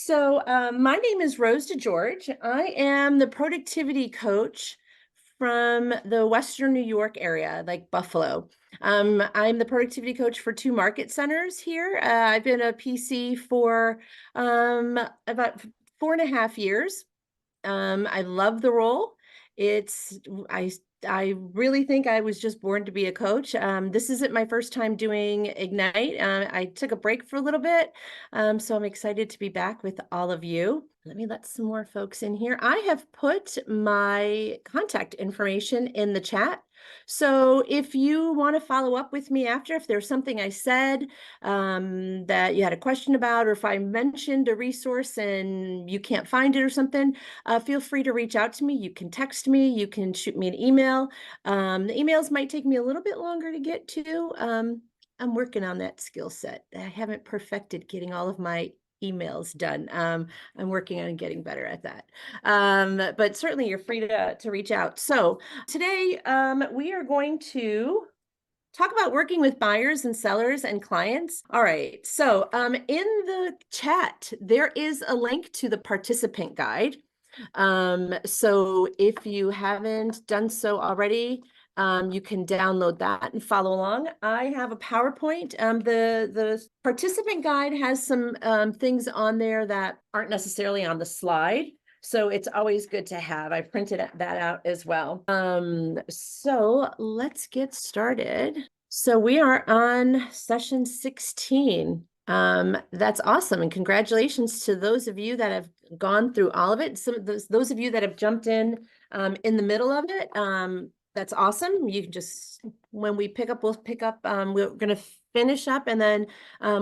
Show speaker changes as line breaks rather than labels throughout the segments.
My name is Rose DeGeorge. I am the productivity coach from the Western New York area, like Buffalo. I'm the productivity coach for two market centers here. I've been a PC for about 4.5 years. I love the role. It's I I really think I was just born to be a coach. This isn't my first time doing Ignite. I took a break for a little bit, so I'm excited to be back with all of you. Let me let some more folks in here. I have put my contact information in the chat. So if you want to follow up with me after, if there's something I said that you had a question about, or if I mentioned a resource and you can't find it or something, feel free to reach out to me. You can text me, you can shoot me an email. The emails might take me a little bit longer to get to. I'm working on that skill set. I haven't perfected getting all of my emails done. I'm working on getting better at that. But certainly you're free to reach out. So today we are going to talk about working with buyers and sellers and clients. All right. So in the chat, there is a link to the participant guide. So if you haven't done so already, you can download that and follow along. I have a PowerPoint. The participant guide has some things on there that aren't necessarily on the slide. So it's always good to have. I printed that out as well. So let's get started. So we are on session 16. That's awesome. And congratulations to those of you that have gone through all of it. Some of those of you that have jumped in the middle of it. That's awesome. You can just, when we pick up, we'll pick up. We're going to finish up, and then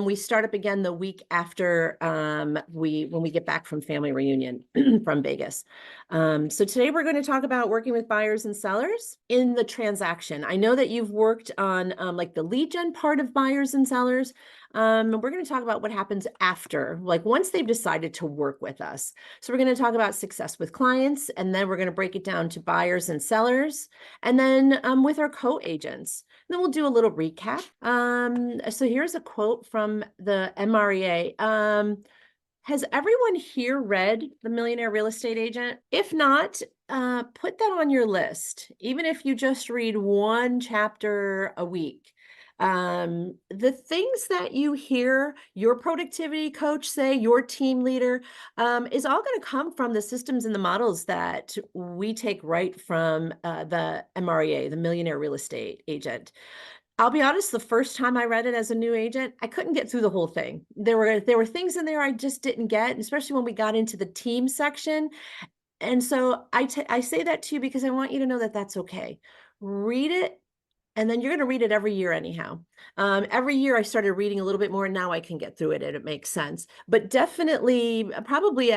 we start up again the week after when we get back from family reunion from Vegas. So today we're going to talk about working with buyers and sellers in the transaction. I know that you've worked on like the lead gen part of buyers and sellers. We're going to talk about what happens after, like once they've decided to work with us. So we're going to talk about success with clients, and then we're going to break it down to buyers and sellers, and then with our co-agents. Then we'll do a little recap. So here's a quote from the MREA. Has everyone here read The Millionaire Real Estate Agent? If not, put that on your list, even if you just read one chapter a week. The things that you hear your productivity coach say, your team leader, is all going to come from the systems and the models that we take right from the MREA, the Millionaire Real Estate Agent. I'll be honest, the first time I read it as a new agent, I couldn't get through the whole thing. There were things in there I just didn't get, especially when we got into the team section. And so I say that to you because I want you to know that that's okay. Read it, and then you're going to read it every year anyhow. Every year I started reading a little bit more, and now I can get through it and it makes sense. But definitely, probably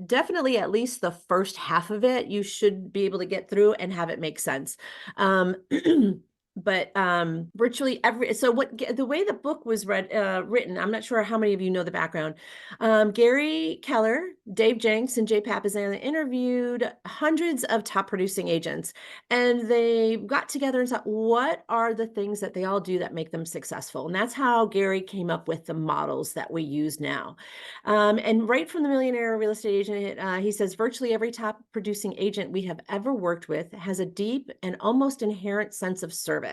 definitely at least the first half of it, you should be able to get through and have it make sense. But virtually the way the book was written, I'm not sure how many of you know the background. Gary Keller, Dave Jenks, and Jay Papasan interviewed hundreds of top producing agents, and they got together and thought, what are the things that they all do that make them successful? And that's how Gary came up with the models that we use now. And right from the Millionaire Real Estate Agent, he says, virtually every top producing agent we have ever worked with has a deep and almost inherent sense of service.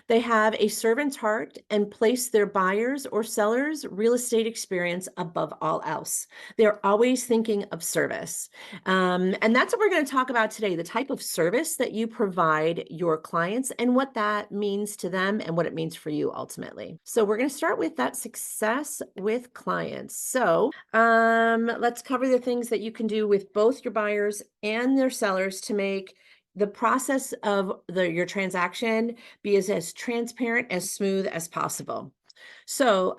They have a servant's heart and place their buyers or sellers' real estate experience above all else. They're always thinking of service. And that's what we're going to talk about today, the type of service that you provide your clients and what that means to them and what it means for you ultimately. So we're going to start with that success with clients. So let's cover the things that you can do with both your buyers and their sellers to make the process of your transaction be as transparent, as smooth as possible. So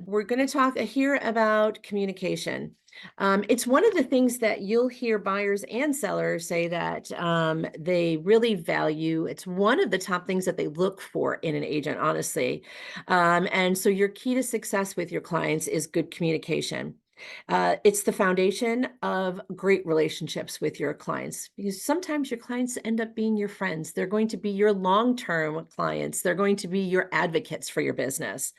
we're going to talk here about communication. It's one of the things that you'll hear buyers and sellers say that they really value. It's one of the top things that they look for in an agent, honestly. And so your key to success with your clients is good communication. It's the foundation of great relationships with your clients, because sometimes your clients end up being your friends. They're going to be your long-term clients. They're going to be your advocates for your business.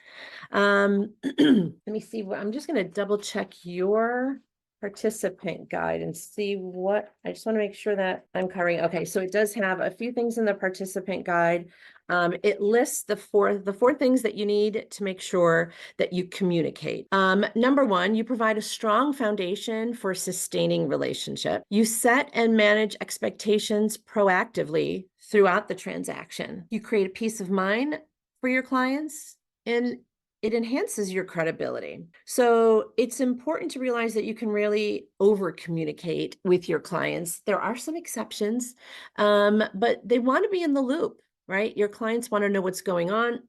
Let me see. I'm just going to double check your participant guide and see what, I just want to make sure that I'm covering. Okay, so it does have a few things in the participant guide. It lists the four things that you need to make sure that you communicate. Number one, you provide a strong foundation for sustaining relationship. You set and manage expectations proactively throughout the transaction. You create a peace of mind for your clients, and it enhances your credibility. So it's important to realize that you can really over communicate with your clients. There are some exceptions, but they want to be in the loop, right? Your clients want to know what's going on,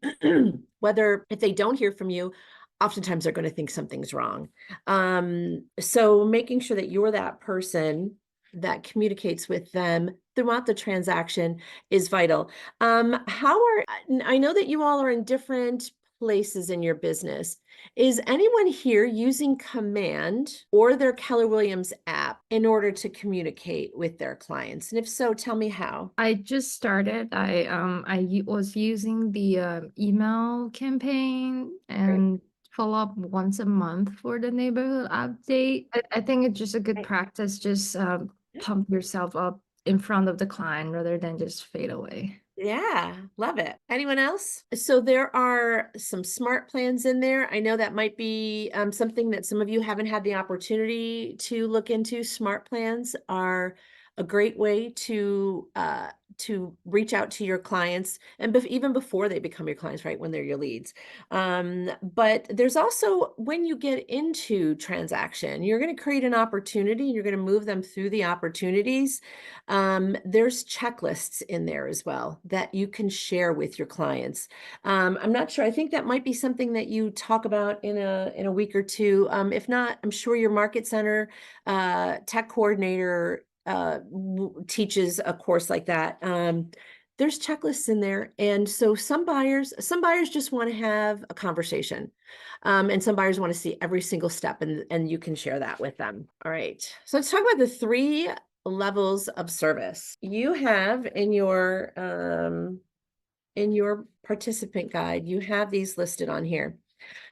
whether if they don't hear from you, oftentimes they're going to think something's wrong. So making sure that you're that person that communicates with them throughout the transaction is vital. I know that you all are in different places in your business. Is anyone here using Command or their Keller Williams app in order to communicate with their clients? And if so, tell me how.
I just started. Was using the email campaign
Great.
and follow up once a month for the neighborhood update. I think it's just a good
Right.
practice. Just pump yourself up in front of the client rather than just fade away.
Yeah, love it. Anyone else? So there are some smart plans in there. I know that might be something that some of you haven't had the opportunity to look into. Smart plans are a great way to reach out to your clients, and even before they become your clients, right? When they're your leads. But there's also, when you get into transaction, you're going to create an opportunity. You're going to move them through the opportunities. There's checklists in there as well that you can share with your clients. I'm not sure. I think that might be something that you talk about in a week or two. If not, I'm sure your market center tech coordinator teaches a course like that. There's checklists in there, and so some buyers just want to have a conversation, and some buyers want to see every single step, and you can share that with them. All right, so let's talk about the three levels of service you have in your participant guide. You have these listed on here.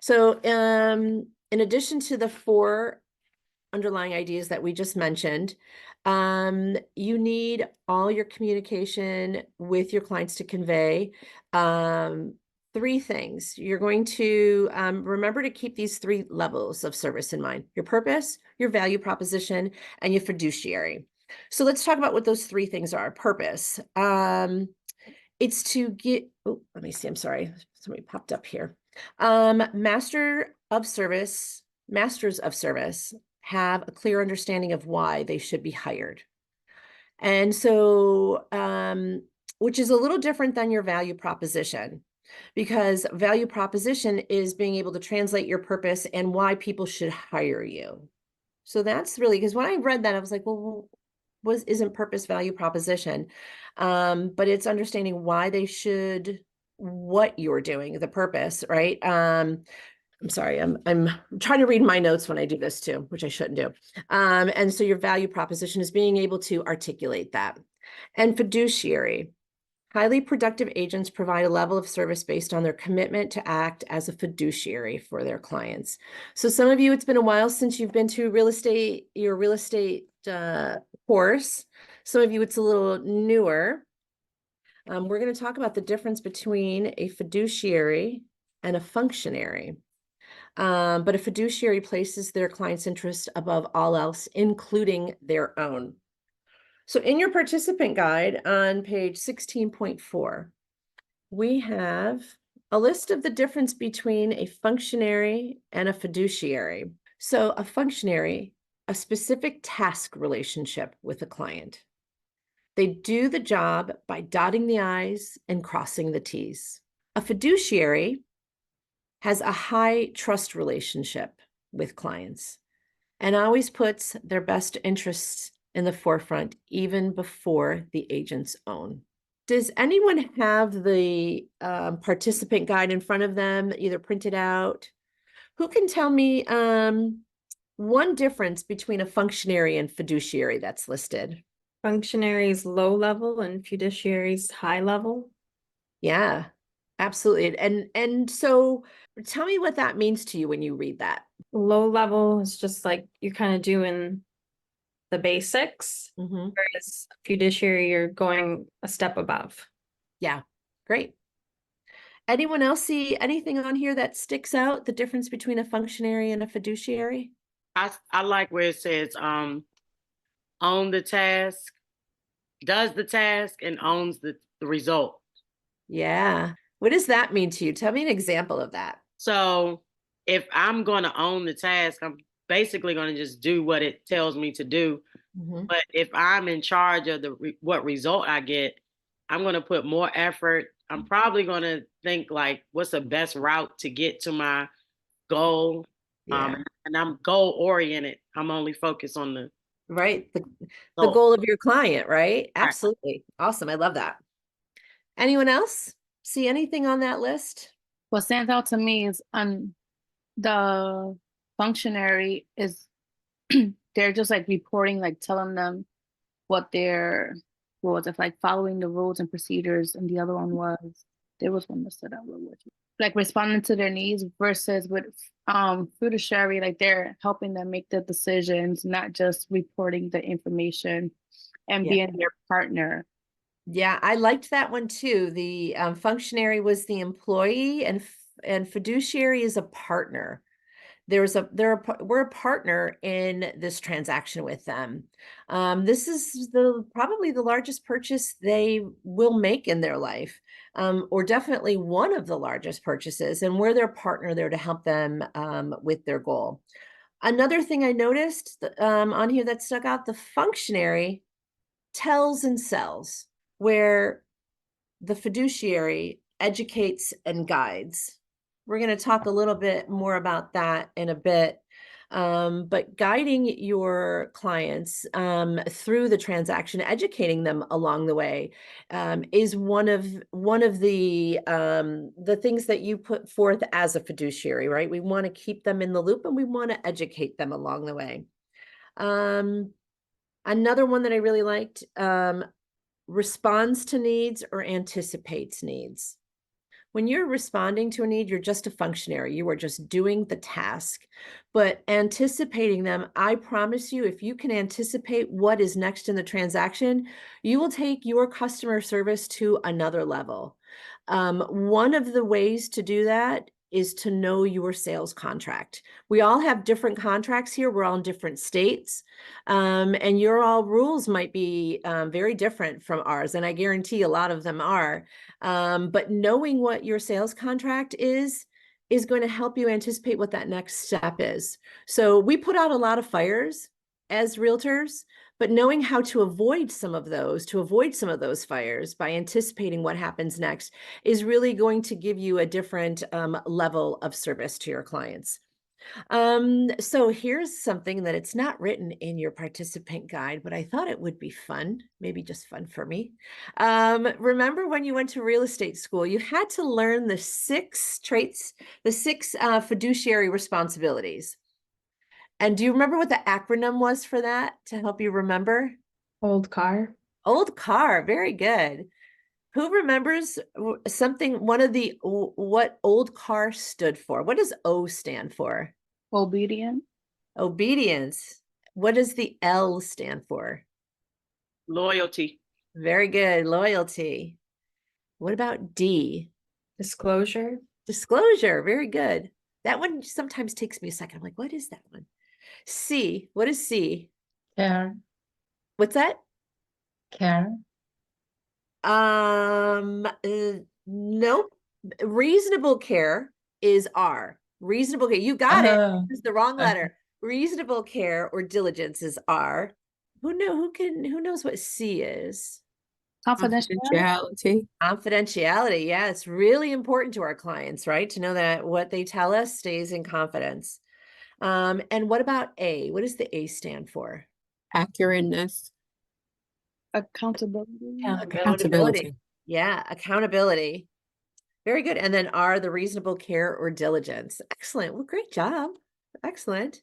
So in addition to the four underlying ideas that we just mentioned, you need all your communication with your clients to convey three things. You're going to remember to keep these three levels of service in mind: your purpose, your value proposition, and your fiduciary. So let's talk about what those three things are. Purpose. It's to get, oh, let me see, I'm sorry, somebody popped up here. Masters of service have a clear understanding of why they should be hired. And so, which is a little different than your value proposition, because value proposition is being able to translate your purpose and why people should hire you. So that's really, because when I read that, I was like, well, isn't purpose value proposition? But it's understanding why they should, what you're doing, the purpose, right? I'm sorry, I'm trying to read my notes when I do this too, which I shouldn't do. And so your value proposition is being able to articulate that. And fiduciary. Highly productive agents provide a level of service based on their commitment to act as a fiduciary for their clients. So some of you, it's been a while since you've been to your real estate course. Some of you, it's a little newer. We're going to talk about the difference between a fiduciary and a functionary. But a fiduciary places their client's interest above all else, including their own. So in your participant guide on page 16.4, we have a list of the difference between a functionary and a fiduciary. So a functionary, a specific task relationship with a client. They do the job by dotting the I's and crossing the T's. A fiduciary has a high trust relationship with clients and always puts their best interests in the forefront, even before the agent's own. Does anyone have the participant guide in front of them, either printed out? Who can tell me one difference between a functionary and fiduciary that's listed.
Functionaries low level and fiduciaries high level.
Yeah, absolutely. And so tell me what that means to you when you read that.
Low level is just like you're kind of doing the basics,
Mm-hmm.
whereas fiduciary, you're going a step above.
Yeah, great. Anyone else see anything on here that sticks out, the difference between a functionary and a fiduciary?
I like where it says own the task, does the task, and owns the result.
Yeah. What does that mean to you? Tell me an example of that.
So if I'm going to own the task, I'm basically going to just do what it tells me to do.
Mm-hmm.
But if I'm in charge of what result I get, I'm going to put more effort. I'm probably going to think like, what's the best route to get to my goal?
Yeah.
And I'm goal oriented. I'm only focused on the
Right. The
goal.
goal of your client, right?
Right.
Absolutely. Awesome. I love that. Anyone else see anything on that list?
What stands out to me is the functionary is they're just like reporting, like telling them what their rules, if like following the rules and procedures, and the other one was there was one that stood out real with like responding to their needs versus with fiduciary, like they're helping them make the decisions, not just reporting the information and
Yeah.
being their partner.
Yeah, I liked that one too. The functionary was the employee, and fiduciary is a partner. We're a partner in this transaction with them. This is probably the largest purchase they will make in their life, or definitely one of the largest purchases, and we're their partner there to help them with their goal. Another thing I noticed on here that stuck out, the functionary tells and sells, where the fiduciary educates and guides. We're going to talk a little bit more about that in a bit. But guiding your clients through the transaction, educating them along the way, is one of the things that you put forth as a fiduciary, right? We want to keep them in the loop and we want to educate them along the way. Another one that I really liked, responds to needs or anticipates needs. When you're responding to a need, you're just a functionary. You are just doing the task. But anticipating them, I promise you, if you can anticipate what is next in the transaction, you will take your customer service to another level. One of the ways to do that is to know your sales contract. We all have different contracts here. We're all in different states. And your all rules might be very different from ours. And I guarantee a lot of them are. But knowing what your sales contract is going to help you anticipate what that next step is. So we put out a lot of fires as realtors, but knowing how to avoid some of those fires by anticipating what happens next is really going to give you a different level of service to your clients. So here's something that it's not written in your participant guide, but I thought it would be fun, maybe just fun for me. Remember when you went to real estate school, you had to learn the 6 traits, the 6 fiduciary responsibilities. And do you remember what the acronym was for that to help you remember?
Old car.
Old car, very good. Who remembers one of the, what old car stood for? What does O stand for?
Obedient.
Obedience. What does the L stand for?
loyalty.
Very good. Loyalty. What about D?
Disclosure.
Disclosure. Very good. That one sometimes takes me a second. I'm like, what is that one? C. What is C?
Care.
What's that?
Care.
Nope. Reasonable care is R. Reasonable care. You got it. It's the wrong letter. Reasonable care or diligence is R. Who knows what C is?
Confidentiality.
Confidentiality. Yeah, it's really important to our clients, right? To know that what they tell us stays in confidence. And what about A? What does the A stand for?
Accurateness.
Accountability.
Accountability.
Yeah, accountability. Very good. And then R, the reasonable care or diligence. Excellent. Well, great job. Excellent.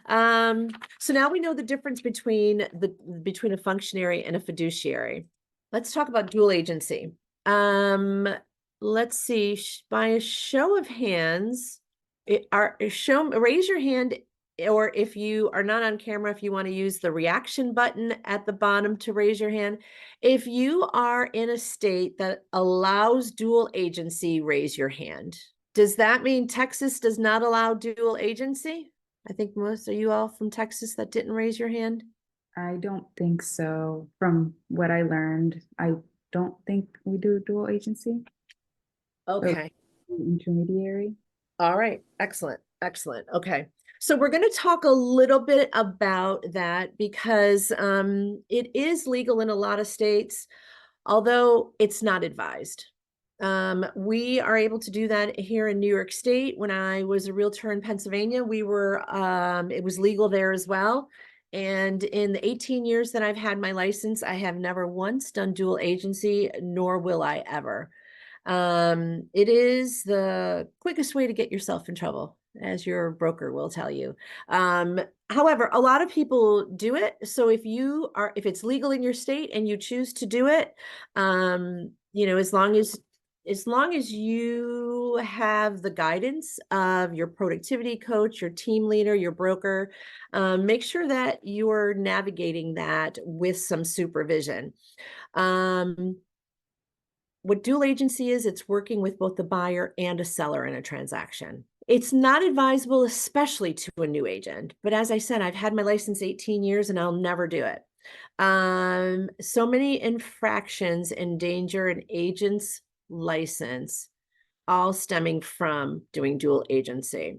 So now we know the difference between a functionary and a fiduciary. Let's talk about dual agency. Let's see, by a show of hands, raise your hand, or if you are not on camera, if you want to use the reaction button at the bottom to raise your hand. If you are in a state that allows dual agency, raise your hand. Does that mean Texas does not allow dual agency? I think most of you all from Texas that didn't raise your hand.
I don't think so. From what I learned, I don't think we do dual agency.
Okay.
Intermediary.
All right. Excellent. Excellent. Okay. So we're going to talk a little bit about that because it is legal in a lot of states, although it's not advised. We are able to do that here in New York State. When I was a realtor in Pennsylvania, it was legal there as well. And in the 18 years that I've had my license, I have never once done dual agency, nor will I ever. It is the quickest way to get yourself in trouble, as your broker will tell you. However, a lot of people do it. So if it's legal in your state and you choose to do it, as long as you have the guidance of your productivity coach, your team leader, your broker, make sure that you're navigating that with some supervision. What dual agency is, it's working with both the buyer and a seller in a transaction. It's not advisable, especially to a new agent. But as I said, I've had my license 18 years and I'll never do it. So many infractions endanger an agent's license, all stemming from doing dual agency.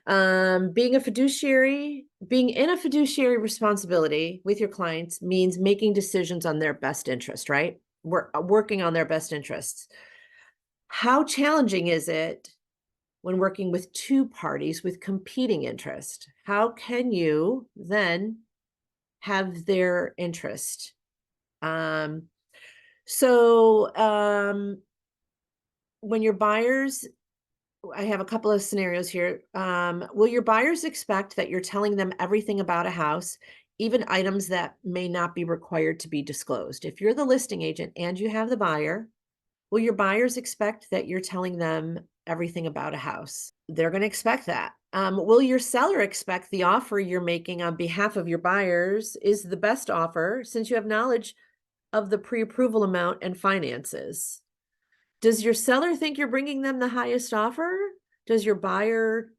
Being in a fiduciary responsibility with your clients means making decisions on their best interest, right? We're working on their best interests. How challenging is it when working with two parties with competing interest? How can you then have their interest? When your buyers, I have a couple of scenarios here. Will your buyers expect that you're telling them everything about a house, even items that may not be required to be disclosed? If you're the listing agent and you have the buyer, will your buyers expect that you're telling them everything about a house? They're going to expect that. Will your seller expect the offer you're making on behalf of your buyers is the best offer since you have knowledge of the pre-approval amount and finances? Does your seller think you're bringing them the highest offer? Does your buyer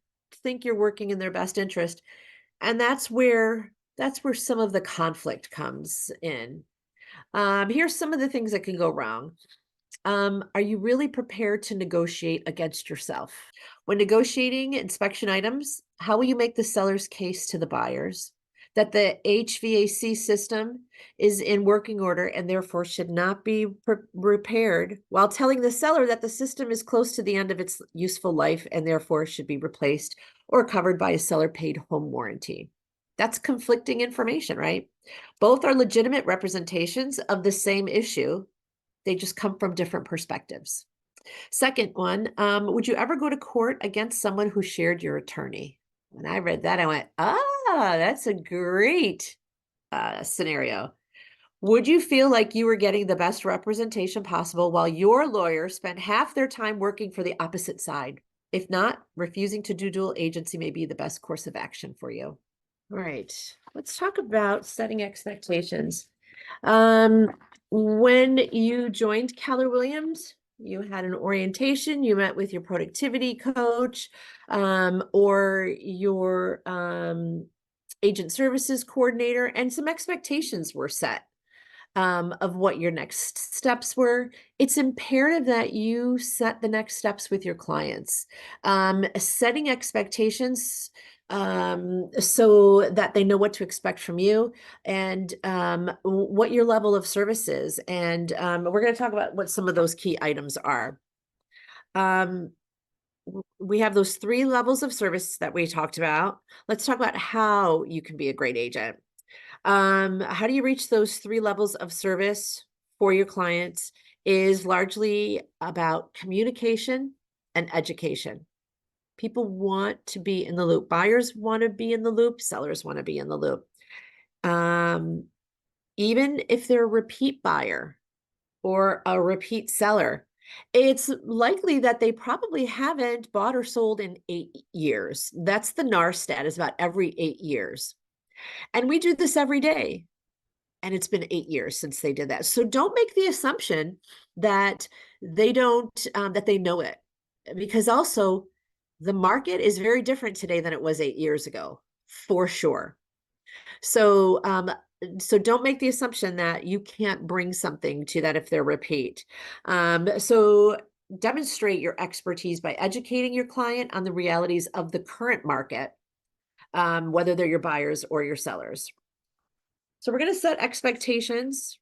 think you're working in their best interest? And that's where some of the conflict comes in. Here's some of the things that can go wrong. Are you really prepared to negotiate against yourself? When negotiating inspection items, how will you make the seller's case to the buyers that the HVAC system is in working order and therefore should not be repaired, while telling the seller that the system is close to the end of its useful life and therefore should be replaced or covered by a seller-paid home warranty? That's conflicting information, right? Both are legitimate representations of the same issue. They just come from different perspectives. Second one, would you ever go to court against someone who shared your attorney? When I read that, I went, that's a great scenario. Would you feel like you were getting the best representation possible while your lawyer spent half their time working for the opposite side? If not, refusing to do dual agency may be the best course of action for you. All right, let's talk about setting expectations. When you joined Keller Williams, you had an orientation, you met with your productivity coach, or your agent services coordinator, and some expectations were set of what your next steps were. It's imperative that you set the next steps with your clients. Setting expectations so that they know what to expect from you and what your level of service is. And we're going to talk about what some of those key items are. We have those 3 levels of service that we talked about. Let's talk about how you can be a great agent. How do you reach those 3 levels of service for your clients is largely about communication and education.
People want to be in the loop. Buyers want to be in the loop. Sellers want to be in the loop. Even if they're a repeat buyer or a repeat seller, it's likely that they probably haven't bought or sold in 8 years. That's the NAR stat, is about every 8 years. And we do this every day. And it's been 8 years since they did that. So don't make the assumption that they don't, that they know it. Because also the market is very different today than it was 8 years ago, for sure. So, so don't make the assumption that you can't bring something to that if they're repeat. So demonstrate your expertise by educating your client on the realities of the current market, whether they're your buyers or your sellers. So we're going to set expectations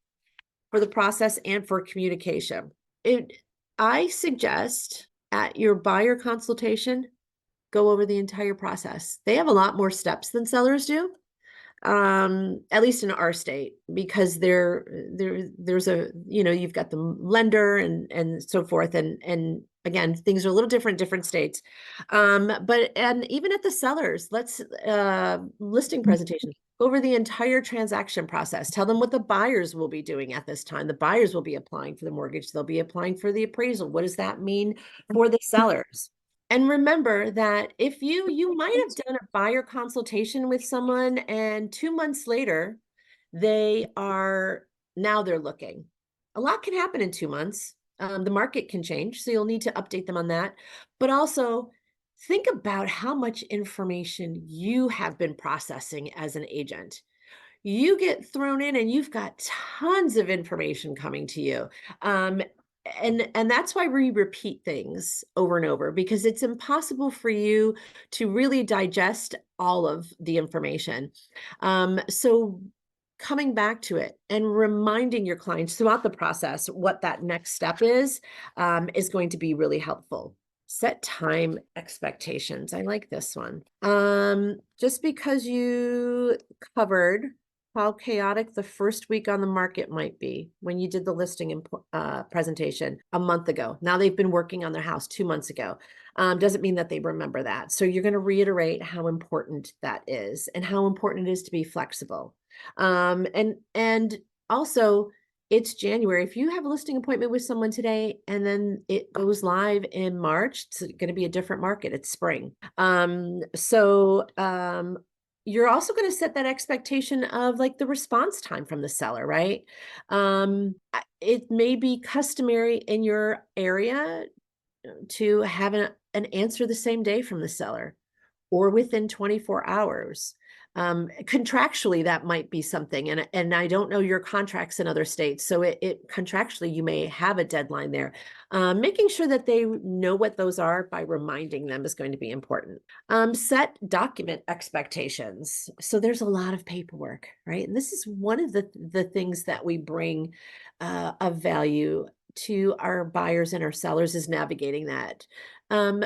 for the process and for communication. I suggest at your buyer consultation, go over the entire process. They have a lot more steps than sellers do. At least in our state, because there's a, you've got the lender and so forth. And again, things are a little different, different states. And even at the sellers, listing presentation, go over the entire transaction process. Tell them what the buyers will be doing at this time. The buyers will be applying for the mortgage. They'll be applying for the appraisal. What does that mean for the sellers? And remember that if you might have done a buyer consultation with someone and 2 months later, now they're looking. A lot can happen in 2 months. The market can change, so you'll need to update them on that. But also think about how much information you have been processing as an agent. You get thrown in and you've got tons of information coming to you. And that's why we repeat things over and over, because it's impossible for you to really digest all of the information. So coming back to it and reminding your clients throughout the process what that next step is going to be really helpful. Set time expectations. I like this one. Just because you covered how chaotic the first week on the market might be when you did the listing presentation a month ago. Now they've been working on their house 2 months ago. Doesn't mean that they remember that. So you're going to reiterate how important that is and how important it is to be flexible. And also, it's January. If you have a listing appointment with someone today and then it goes live in March, it's going to be a different market. It's spring. You're also going to set that expectation of like the response time from the seller, right? It may be customary in your area to have an answer the same day from the seller or within 24 hours. Contractually, that might be something. And I don't know your contracts in other states. So it contractually, you may have a deadline there. Making sure that they know what those are by reminding them is going to be important. Set document expectations. So there's a lot of paperwork, right? And this is one of the things that we bring of value to our buyers and our sellers, is navigating that.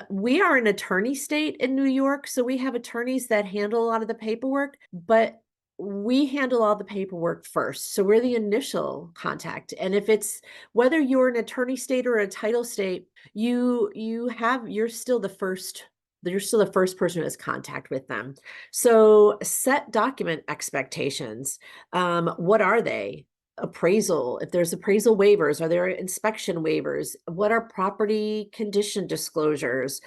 We are an attorney state in New York, so we have attorneys that handle a lot of the paperwork, but we handle all the paperwork first. So we're the initial contact. And if it's, whether you're an attorney state or a title state, you're still the first person who has contact with them. So set document expectations. What are they? Appraisal, if there's appraisal waivers, are there inspection waivers? What are property condition disclosures?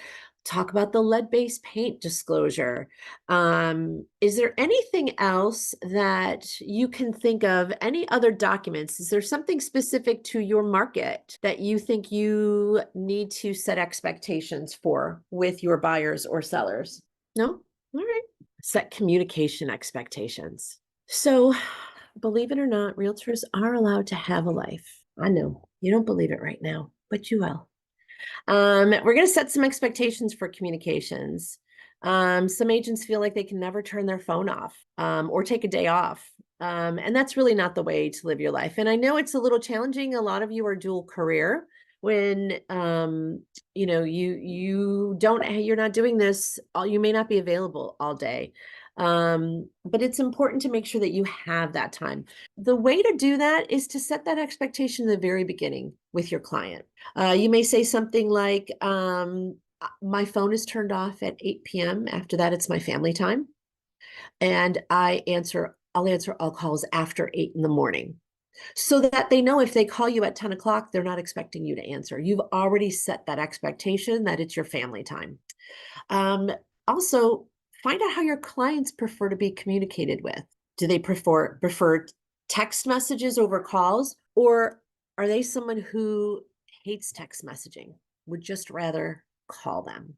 Talk about the lead-based paint disclosure. Is there anything else that you can think of? Any other documents? Is there something specific to your market that you think you need to set expectations for with your buyers or sellers? No? All right. Set communication expectations. So, believe it or not, realtors are allowed to have a life. I know you don't believe it right now, but you will. We're going to set some expectations for communications. Some agents feel like they can never turn their phone off or take a day off. And that's really not the way to live your life. And I know it's a little challenging. A lot of you are dual career when, you're not doing this, you may not be available all day. But it's important to make sure that you have that time. The way to do that is to set that expectation in the very beginning with your client. You may say something like, my phone is turned off at 8 p.m. After that, it's my family time. And I'll answer all calls after 8 in the morning, so that they know if they call you at 10 o'clock, they're not expecting you to answer. You've already set that expectation that it's your family time. Also, find out how your clients prefer to be communicated with. Do they prefer text messages over calls, or are they someone who hates text messaging, would just rather call them?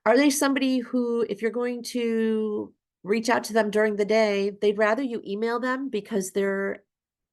Are they somebody who, if you're going to reach out to them during the day, they'd rather you email them because they're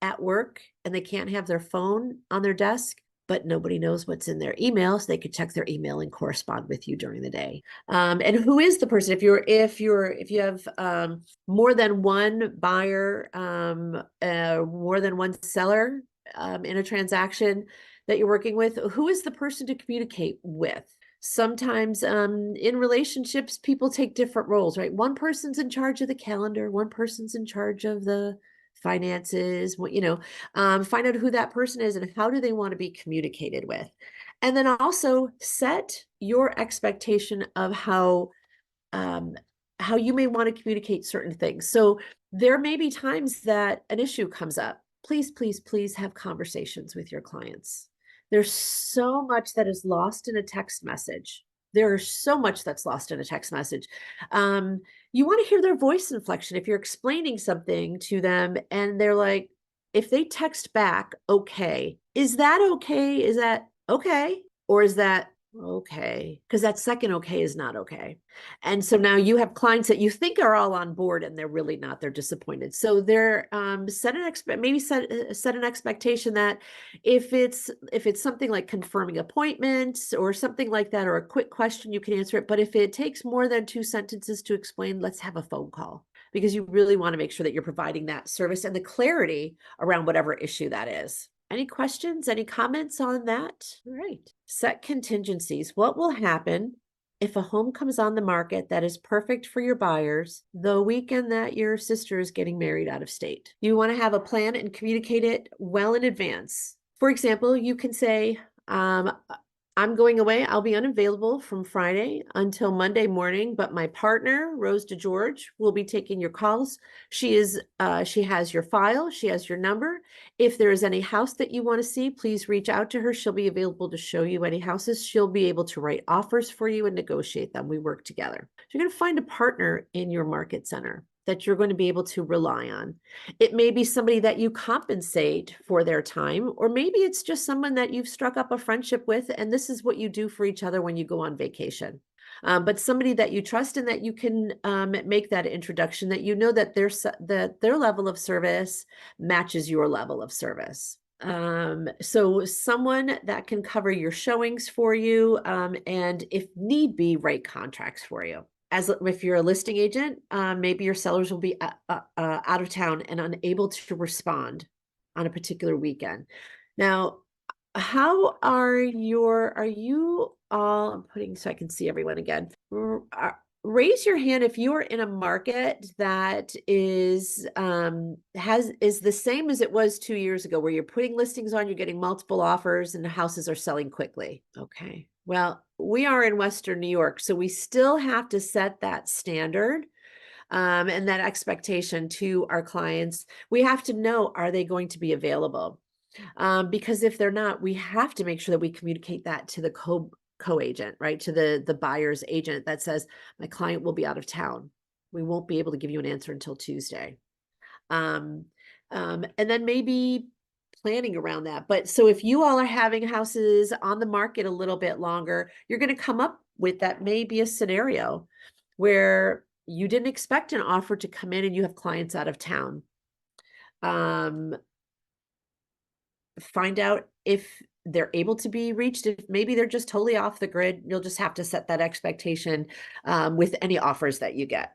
at work and they can't have their phone on their desk, but nobody knows what's in their email, so they could check their email and correspond with you during the day. And who is the person? If you have more than one buyer, more than one seller in a transaction that you're working with, who is the person to communicate with? Sometimes in relationships, people take different roles, right? One person's in charge of the calendar, one person's in charge of the finances, find out who that person is and how do they want to be communicated with. And then also set your expectation of how you may want to communicate certain things. So there may be times that an issue comes up. Please, please, please have conversations with your clients. There's so much that is lost in a text message. There's so much that's lost in a text message. You want to hear their voice inflection. If you're explaining something to them and they're like, if they text back, okay, is that okay? Is that okay? Or is that okay? Because that second okay is not okay. And so now you have clients that you think are all on board and they're really not, they're disappointed. So they're set an expectation that if it's something like confirming appointments or something like that, or a quick question, you can answer it. But if it takes more than 2 sentences to explain, let's have a phone call, because you really want to make sure that you're providing that service and the clarity around whatever issue that is. Any questions, any comments on that? All right. Set contingencies. What will happen if a home comes on the market that is perfect for your buyers the weekend that your sister is getting married out of state? You want to have a plan and communicate it well in advance. For example, you can say, I'm going away. I'll be unavailable from Friday until Monday morning, but my partner, Rose DeGeorge, will be taking your calls. She has your file. She has your number. If there is any house that you want to see, please reach out to her. She'll be available to show you any houses. She'll be able to write offers for you and negotiate them. We work together. So you're going to find a partner in your market center that you're going to be able to rely on. It may be somebody that you compensate for their time, or maybe it's just someone that you've struck up a friendship with, and this is what you do for each other when you go on vacation. But somebody that you trust and that you can make that introduction, that you know that their level of service matches your level of service. So someone that can cover your showings for you, and if need be, write contracts for you. As if you're a listing agent, maybe your sellers will be out of town and unable to respond on a particular weekend. Now, how are you all, I'm putting so I can see everyone again. Raise your hand if you are in a market that is the same as it was 2 years ago, where you're putting listings on, you're getting multiple offers and the houses are selling quickly. Okay. Well, we are in Western New York, so we still have to set that standard and that expectation to our clients. We have to know, are they going to be available? Because if they're not, we have to make sure that we communicate that to the co-agent, right? To the buyer's agent that says, my client will be out of town. We won't be able to give you an answer until Tuesday. And then maybe planning around that. But so if you all are having houses on the market a little bit longer, you're going to come up with that may be a scenario where you didn't expect an offer to come in and you have clients out of town. Find out if they're able to be reached. If maybe they're just totally off the grid, you'll just have to set that expectation with any offers that you get.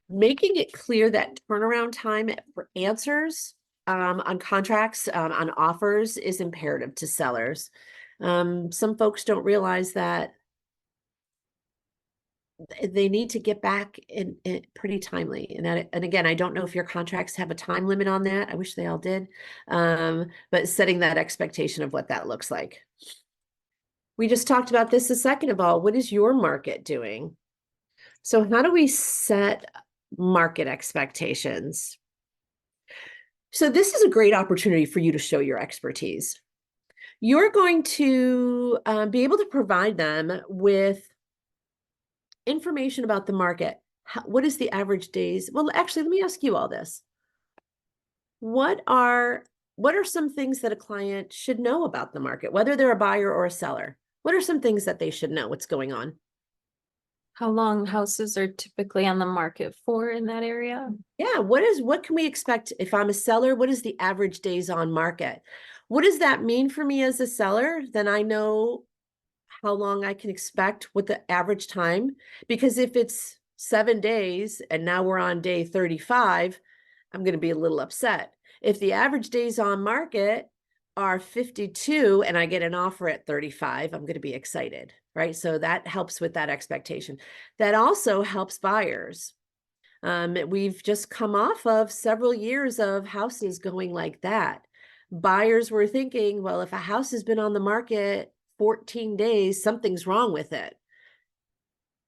Making it clear that turnaround time for answers on contracts, on offers is imperative to sellers. Some folks don't realize that they need to get back in pretty timely. And again, I don't know if your contracts have a time limit on that. I wish they all did. But setting that expectation of what that looks like. We just talked about this a second of all. What is your market doing? So how do we set market expectations? So this is a great opportunity for you to show your expertise. You're going to be able to provide them with information about the market. What is the average days? Well, actually, let me ask you all this. What are some things that a client should know about the market, whether they're a buyer or a seller? What are some things that they should know what's going on?
How long houses are typically on the market for in that area?
Yeah, what can we expect if I'm a seller? What is the average days on market? What does that mean for me as a seller? Then I know how long I can expect, what the average time, because if it's 7 days and now we're on day 35, I'm going to be a little upset. If the average days on market are 52 and I get an offer at 35, I'm going to be excited, right? So that helps with that expectation. That also helps buyers. We've just come off of several years of houses going like that. Buyers were thinking, well, if a house has been on the market 14 days, something's wrong with it.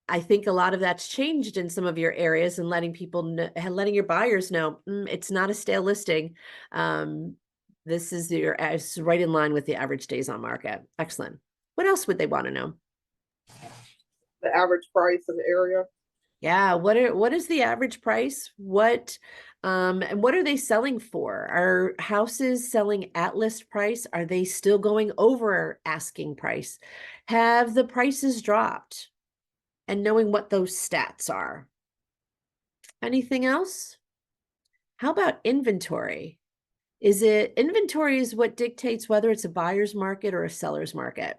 I think a lot of that's changed in some of your areas and letting people know, letting your buyers know it's not a stale listing. This is it's right in line with the average days on market. Excellent. What else would they want to know?
The average price in the area.
Yeah, what is the average price? And what are they selling for? Are houses selling at list price? Are they still going over asking price? Have the prices dropped? And knowing what those stats are. Anything else? How about inventory? Inventory is what dictates whether it's a buyer's market or a seller's market.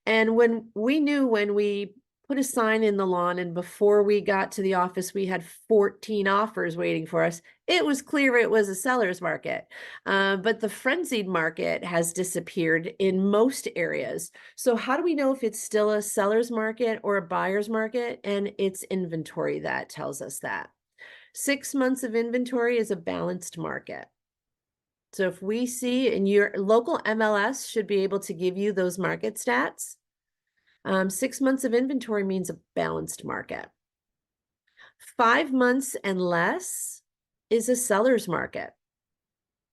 And when we put a sign in the lawn and before we got to the office, we had 14 offers waiting for us, it was clear it was a seller's market. But the frenzied market has disappeared in most areas. So how do we know if it's still a seller's market or a buyer's market? And it's inventory that tells us that. 6 months of inventory is a balanced market. So if we see, and your local MLS should be able to give you those market stats. 6 months of inventory means a balanced market. 5 months and less is a seller's market.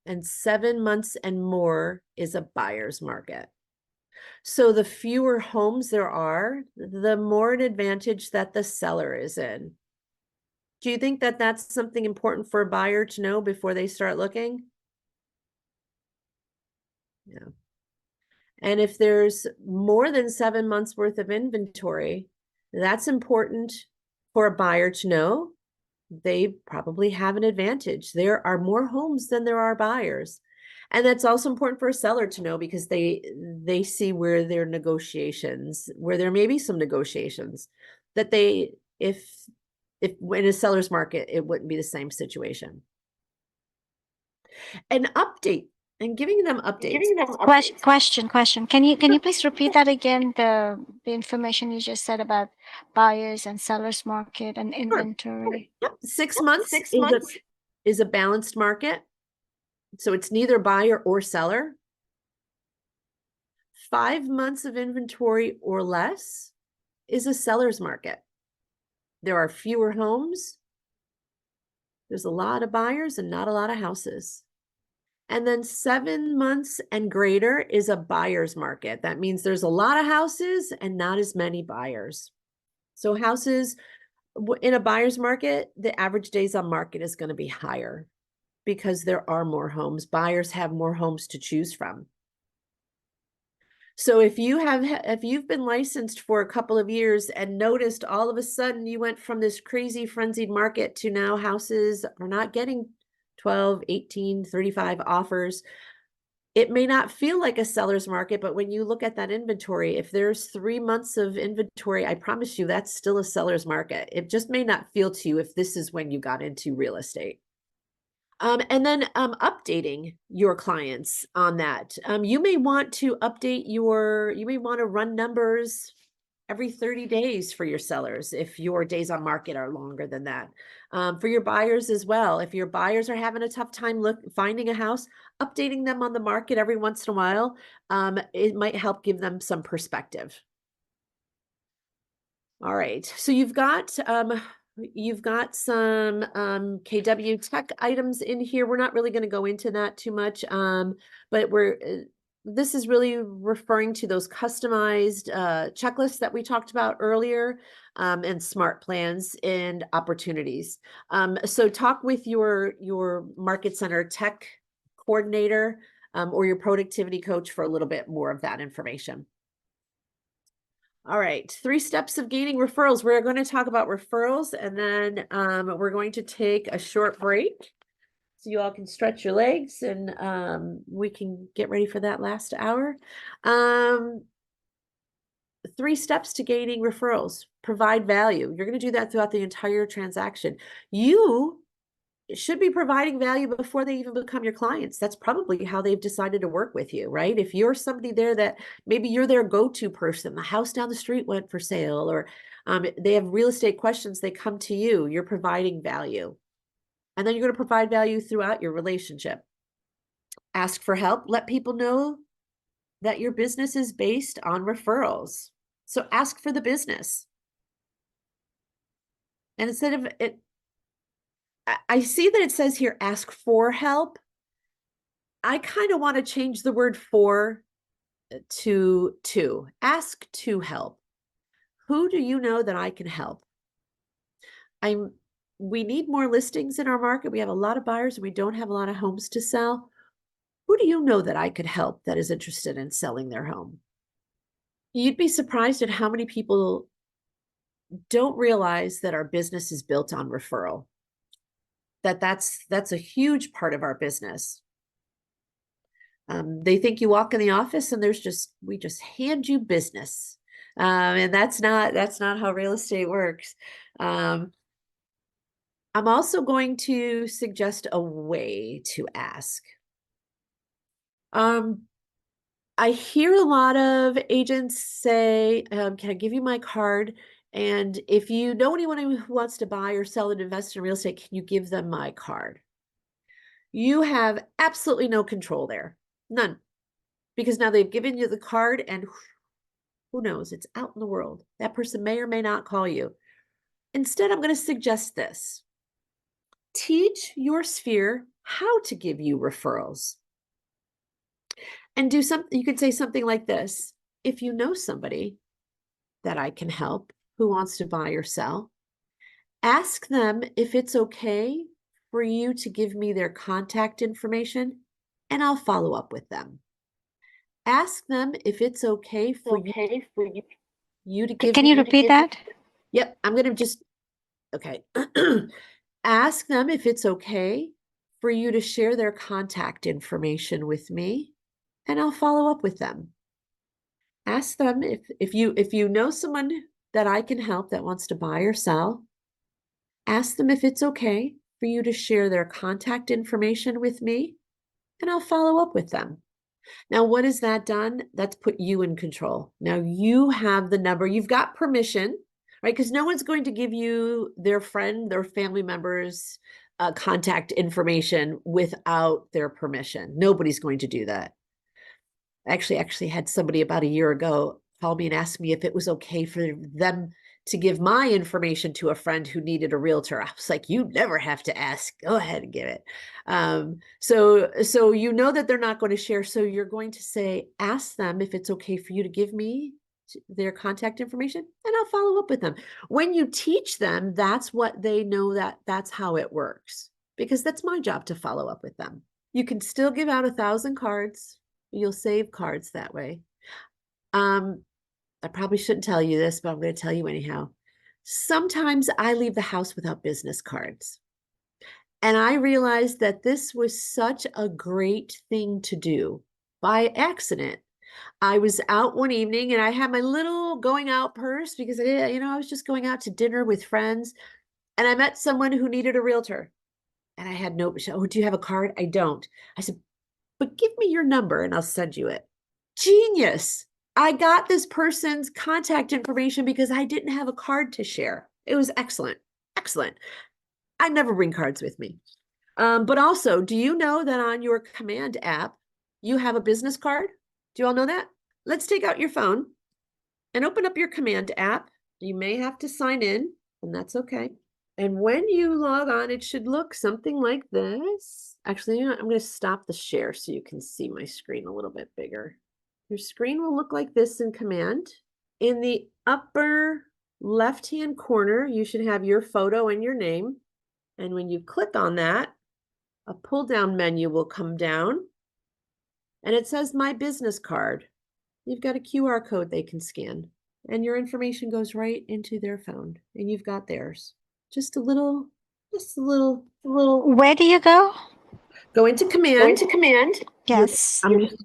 And 7 months and more is a buyer's market. So the fewer homes there are, the more an advantage that the seller is in. Do you think that that's something important for a buyer to know before they start looking? Yeah. And if there's more than 7 months worth of inventory, that's important for a buyer to know. They probably have an advantage. There are more homes than there are buyers. And that's also important for a seller to know because they see where there may be some negotiations that if in a seller's market, it wouldn't be the same situation. An update. And giving them updates.
Question. Can you please repeat that again? The information you just said about buyers and sellers market and inventory.
Yep. 6 months is a balanced market. So it's neither buyer or seller. 5 months of inventory or less is a seller's market. There are fewer homes. There's a lot of buyers and not a lot of houses. And then 7 months and greater is a buyer's market. That means there's a lot of houses and not as many buyers. So houses in a buyer's market, the average days on market is going to be higher because there are more homes. Buyers have more homes to choose from. So if you've been licensed for a couple of years and noticed all of a sudden you went from this crazy frenzied market to now houses are not getting 12, 18, 35 offers. It may not feel like a seller's market, but when you look at that inventory, if there's 3 months of inventory, I promise you that's still a seller's market. It just may not feel to you if this is when you got into real estate. And then updating your clients on that. You may want to update you may want to run numbers every 30 days for your sellers if your days on market are longer than that. For your buyers as well. If your buyers are having a tough time finding a house, updating them on the market every once in a while, it might help give them some perspective. All right, so you've got some KW tech items in here. We're not really going to go into that too much, but this is really referring to those customized checklists that we talked about earlier, and smart plans and opportunities. So talk with your market center tech coordinator or your productivity coach for a little bit more of that information. All right, 3 steps of gaining referrals. We're going to talk about referrals, and then we're going to take a short break so you all can stretch your legs, and we can get ready for that last hour. 3 steps to gaining referrals. Provide value. You're going to do that throughout the entire transaction. You should be providing value before they even become your clients. That's probably how they've decided to work with you, right? If you're somebody there that maybe you're their go-to person, the house down the street went for sale, or they have real estate questions, they come to you, you're providing value. And then you're going to provide value throughout your relationship. Ask for help. Let people know that your business is based on referrals. So ask for the business. And instead of it, I see that it says here, ask for help. I kind of want to change the word for to. Ask to help. Who do you know that I can help? We need more listings in our market. We have a lot of buyers and we don't have a lot of homes to sell. Who do you know that I could help that is interested in selling their home? You'd be surprised at how many people don't realize that our business is built on referral. That's a huge part of our business. They think you walk in the office and we just hand you business. And that's not how real estate works. I'm also going to suggest a way to ask. I hear a lot of agents say, can I give you my card? And if you know anyone who wants to buy or sell and invest in real estate, can you give them my card? You have absolutely no control there. None. Because now they've given you the card and who knows, it's out in the world. That person may or may not call you. Instead, I'm going to suggest this. Teach your sphere how to give you referrals. And do something, you could say something like this. If you know somebody that I can help who wants to buy or sell, ask them if it's okay for you to give me their contact information and I'll follow up with them. Ask them if it's okay for you to give.
Can you repeat that?
Yep, I'm going to just, okay. Ask them if it's okay for you to share their contact information with me and I'll follow up with them. Ask them if you know someone that I can help that wants to buy or sell, ask them if it's okay for you to share their contact information with me and I'll follow up with them. Now, what has that done? That's put you in control. Now you have the number, you've got permission, right? Because no one's going to give you their friend, their family members' contact information without their permission. Nobody's going to do that. I actually had somebody about a year ago call me and ask me if it was okay for them to give my information to a friend who needed a realtor. I was like, you never have to ask. Go ahead and give it. So you know that they're not going to share. So you're going to say, ask them if it's okay for you to give me their contact information and I'll follow up with them. When you teach them, that's what they know, that's how it works, because that's my job to follow up with them. You can still give out 1,000 cards. You'll save cards that way. I probably shouldn't tell you this, but I'm going to tell you anyhow. Sometimes I leave the house without business cards. And I realized that this was such a great thing to do by accident. I was out one evening and I had my little going out purse because I was just going out to dinner with friends and I met someone who needed a realtor. And I had no, oh, do you have a card? I don't. I said, but give me your number and I'll send you it. Genius. I got this person's contact information because I didn't have a card to share. It was excellent. Excellent. I never bring cards with me. But also, do you know that on your Command app, you have a business card? Do you all know that? Let's take out your phone and open up your Command app. You may have to sign in, and that's okay. And when you log on, it should look something like this. Actually, you know what? I'm going to stop the share so you can see my screen a little bit bigger. Your screen will look like this in Command. In the upper left-hand corner, you should have your photo and your name. And when you click on that, a pull-down menu will come down. And it says My Business Card. You've got a QR code they can scan. And your information goes right into their phone. And you've got theirs. Just a little.
Where do you go?
Go into Command.
Yes.
I'm just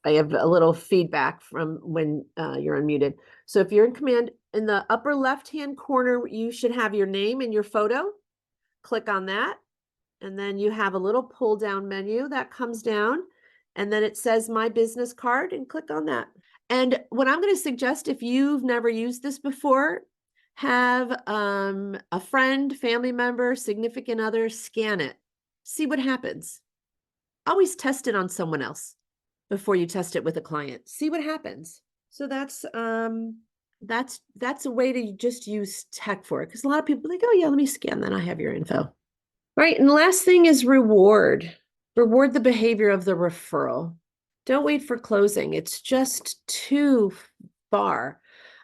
I have a little feedback from when you're unmuted. So if you're in Command, in the upper left-hand corner, you should have your name and your photo. Click on that. And then you have a little pull-down menu that comes down. And then it says My Business Card, and click on that. And what I'm going to suggest, if you've never used this before, have a friend, family member, significant other scan it. See what happens. Always test it on someone else before you test it with a client. See what happens. So that's a way to just use tech for it, because a lot of people are like, oh yeah, let me scan that. I have your info. All right, and the last thing is reward. Reward the behavior of the referral. Don't wait for closing. It's just too far.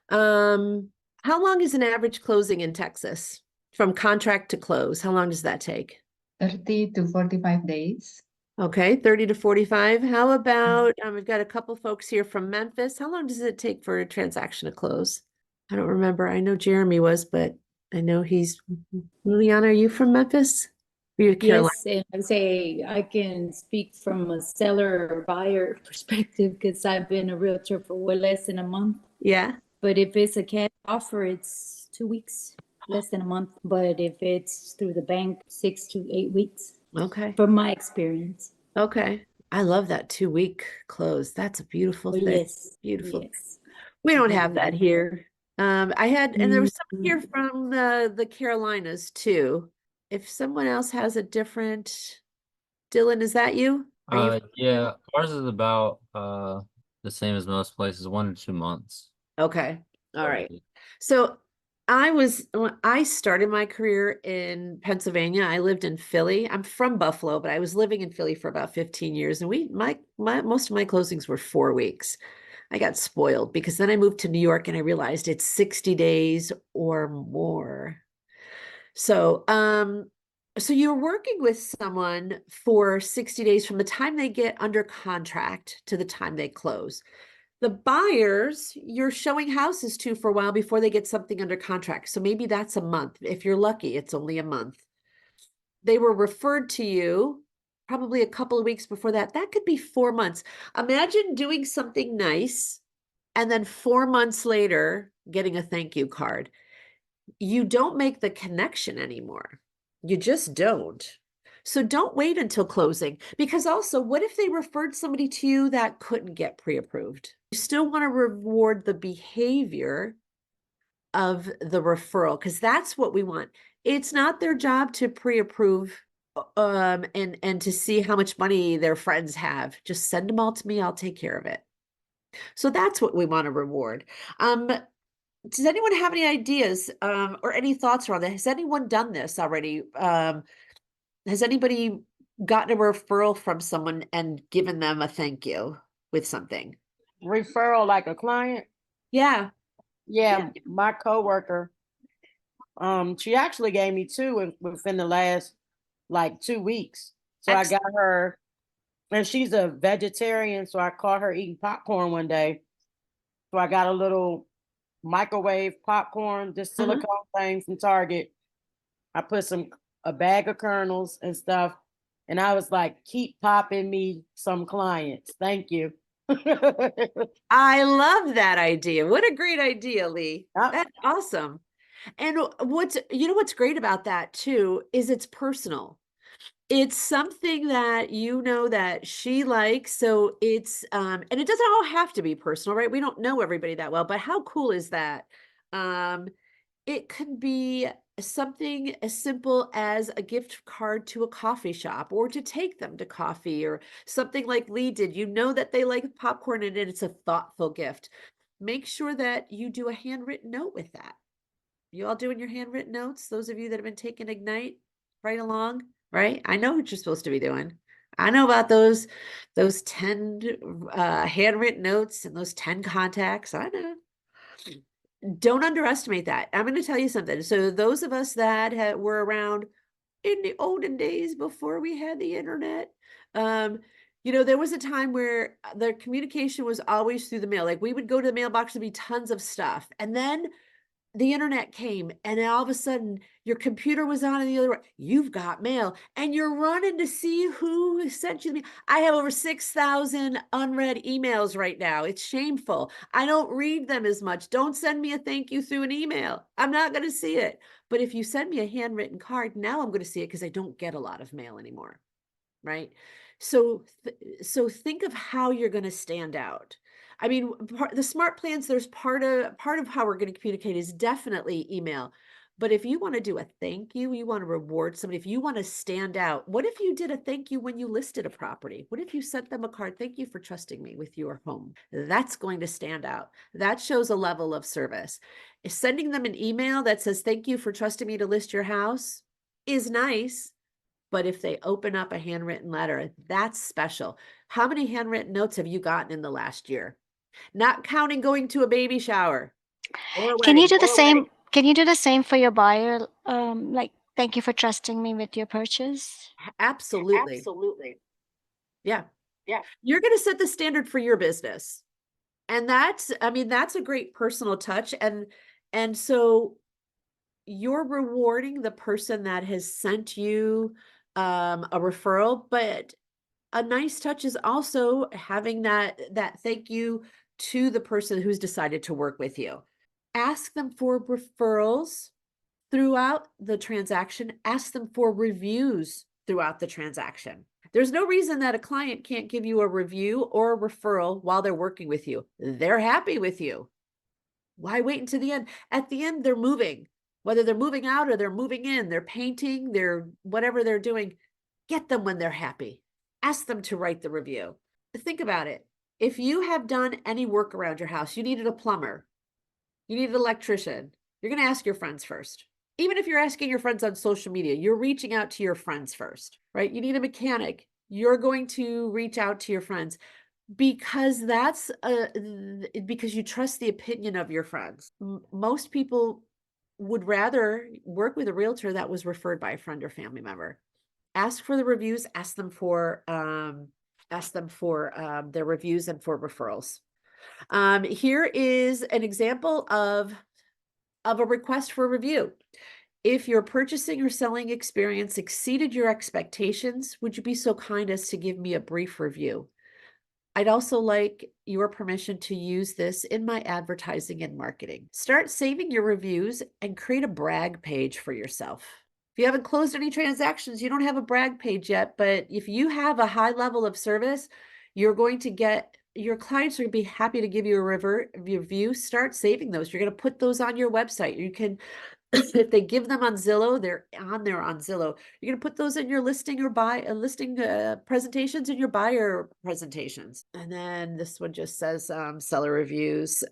How long is an average closing in Texas from contract to close? How long does that take?
30 to 45 days.
Okay, 30 to 45. How about, we've got a couple folks here from Memphis. How long does it take for a transaction to close? I don't remember. I know Jeremy was, but I know he's, Liliana, are you from Memphis? Or you're Carolina?
Yes, and I say I can speak from a seller or buyer perspective because I've been a realtor for way less than a month.
Yeah.
But if it's a cash offer, it's 2 weeks, less than a month. But if it's through the bank, 6 to 8 weeks,
Okay.
from my experience.
Okay. I love that 2-week close. That's a beautiful thing.
Yes.
Beautiful.
Yes.
We don't have that here. I had, and there was someone here
Mm.
from the Carolinas too. If someone else has a different, Dylan, is that you? Are you?
Yeah, ours is about the same as most places, 1 to 2 months.
Okay. All right. So when I started my career in Pennsylvania, I lived in Philly. I'm from Buffalo, but I was living in Philly for about 15 years. And most of my closings were 4 weeks. I got spoiled because then I moved to New York and I realized it's 60 days or more. So, so you're working with someone for 60 days from the time they get under contract to the time they close. The buyers, you're showing houses to for a while before they get something under contract. So maybe that's a month. If you're lucky, it's only a month. They were referred to you probably a couple of weeks before that. That could be 4 months. Imagine doing something nice and then 4 months later getting a thank you card. You don't make the connection anymore. You just don't. So don't wait until closing, because also, what if they referred somebody to you that couldn't get pre-approved? You still want to reward the behavior of the referral, because that's what we want. It's not their job to pre-approve and to see how much money their friends have. Just send them all to me. I'll take care of it. So that's what we want to reward. Does anyone have any ideas or any thoughts around that? Has anyone done this already? Has anybody gotten a referral from someone and given them a thank you with something?
Referral like a client?
Yeah.
Yeah, my coworker, she actually gave me 2 within the last like 2 weeks. So I got her, and she's a vegetarian, so I caught her eating popcorn one day. So I got a little microwave popcorn, this silicone thing from Target. I put a bag of kernels and stuff, and I was like, keep popping me some clients. Thank you.
I love that idea. What a great idea, Lee. That's awesome. And what's great about that too is it's personal. It's something that you know that she likes, so it's and it doesn't all have to be personal, right? We don't know everybody that well, but how cool is that? Um it could be something as simple as a gift card to a coffee shop or to take them to coffee or something like Lee did. You know that they like popcorn and it's a thoughtful gift. Make sure that you do a handwritten note with that. You all doing your handwritten notes? Those of you that have been taking Ignite right along, right? I know what you're supposed to be doing. I know about those 10 handwritten notes and those 10 contacts. I know. Don't underestimate that. I'm going to tell you something. So those of us that were around in the olden days before we had the internet, there was a time where the communication was always through the mail. Like we would go to the mailbox and be tons of stuff. And then the internet came and all of a sudden your computer was on in the other way. You've got mail and you're running to see who sent you the mail. I have over 6,000 unread emails right now. It's shameful. I don't read them as much. Don't send me a thank you through an email. I'm not going to see it. But if you send me a handwritten card, now I'm going to see it because I don't get a lot of mail anymore. Right? So think of how you're going to stand out. I mean, the smart plans, there's part of how we're going to communicate is definitely email. But if you want to do a thank you, you want to reward somebody, if you want to stand out, what if you did a thank you when you listed a property? What if you sent them a card? Thank you for trusting me with your home. That's going to stand out. That shows a level of service. Sending them an email that says, thank you for trusting me to list your house is nice. But if they open up a handwritten letter, that's special. How many handwritten notes have you gotten in the last year? Not counting going to a baby shower or a
Can you
wedding.
do the same? Can you do the same for your buyer? Like, thank you for trusting me with your purchase.
Absolutely. Yeah. You're going to set the standard for your business. And that's a great personal touch. And so you're rewarding the person that has sent you a referral, but a nice touch is also having that thank you to the person who's decided to work with you. Ask them for referrals throughout the transaction. Ask them for reviews throughout the transaction. There's no reason that a client can't give you a review or a referral while they're working with you. They're happy with you. Why wait until the end? At the end, they're moving. Whether they're moving out or they're moving in, they're painting, they're whatever they're doing, get them when they're happy. Ask them to write the review. Think about it. If you have done any work around your house, you needed a plumber, you need an electrician, you're going to ask your friends first. Even if you're asking your friends on social media, you're reaching out to your friends first, right? You need a mechanic, you're going to reach out to your friends because because you trust the opinion of your friends. Most people would rather work with a realtor that was referred by a friend or family member. Ask for the reviews, ask them for their reviews and for referrals. Here is an example of a request for review. If your purchasing or selling experience exceeded your expectations, would you be so kind as to give me a brief review? I'd also like your permission to use this in my advertising and marketing. Start saving your reviews and create a brag page for yourself. If you haven't closed any transactions, you don't have a brag page yet, but if you have a high level of service, you're going to get, your clients are going to be happy to give you a review. Start saving those. You're going to put those on your website. You can, if they give them on Zillow, they're on there on Zillow. You're going to put those in your listing or listing presentations and your buyer presentations. And then this one just says seller reviews.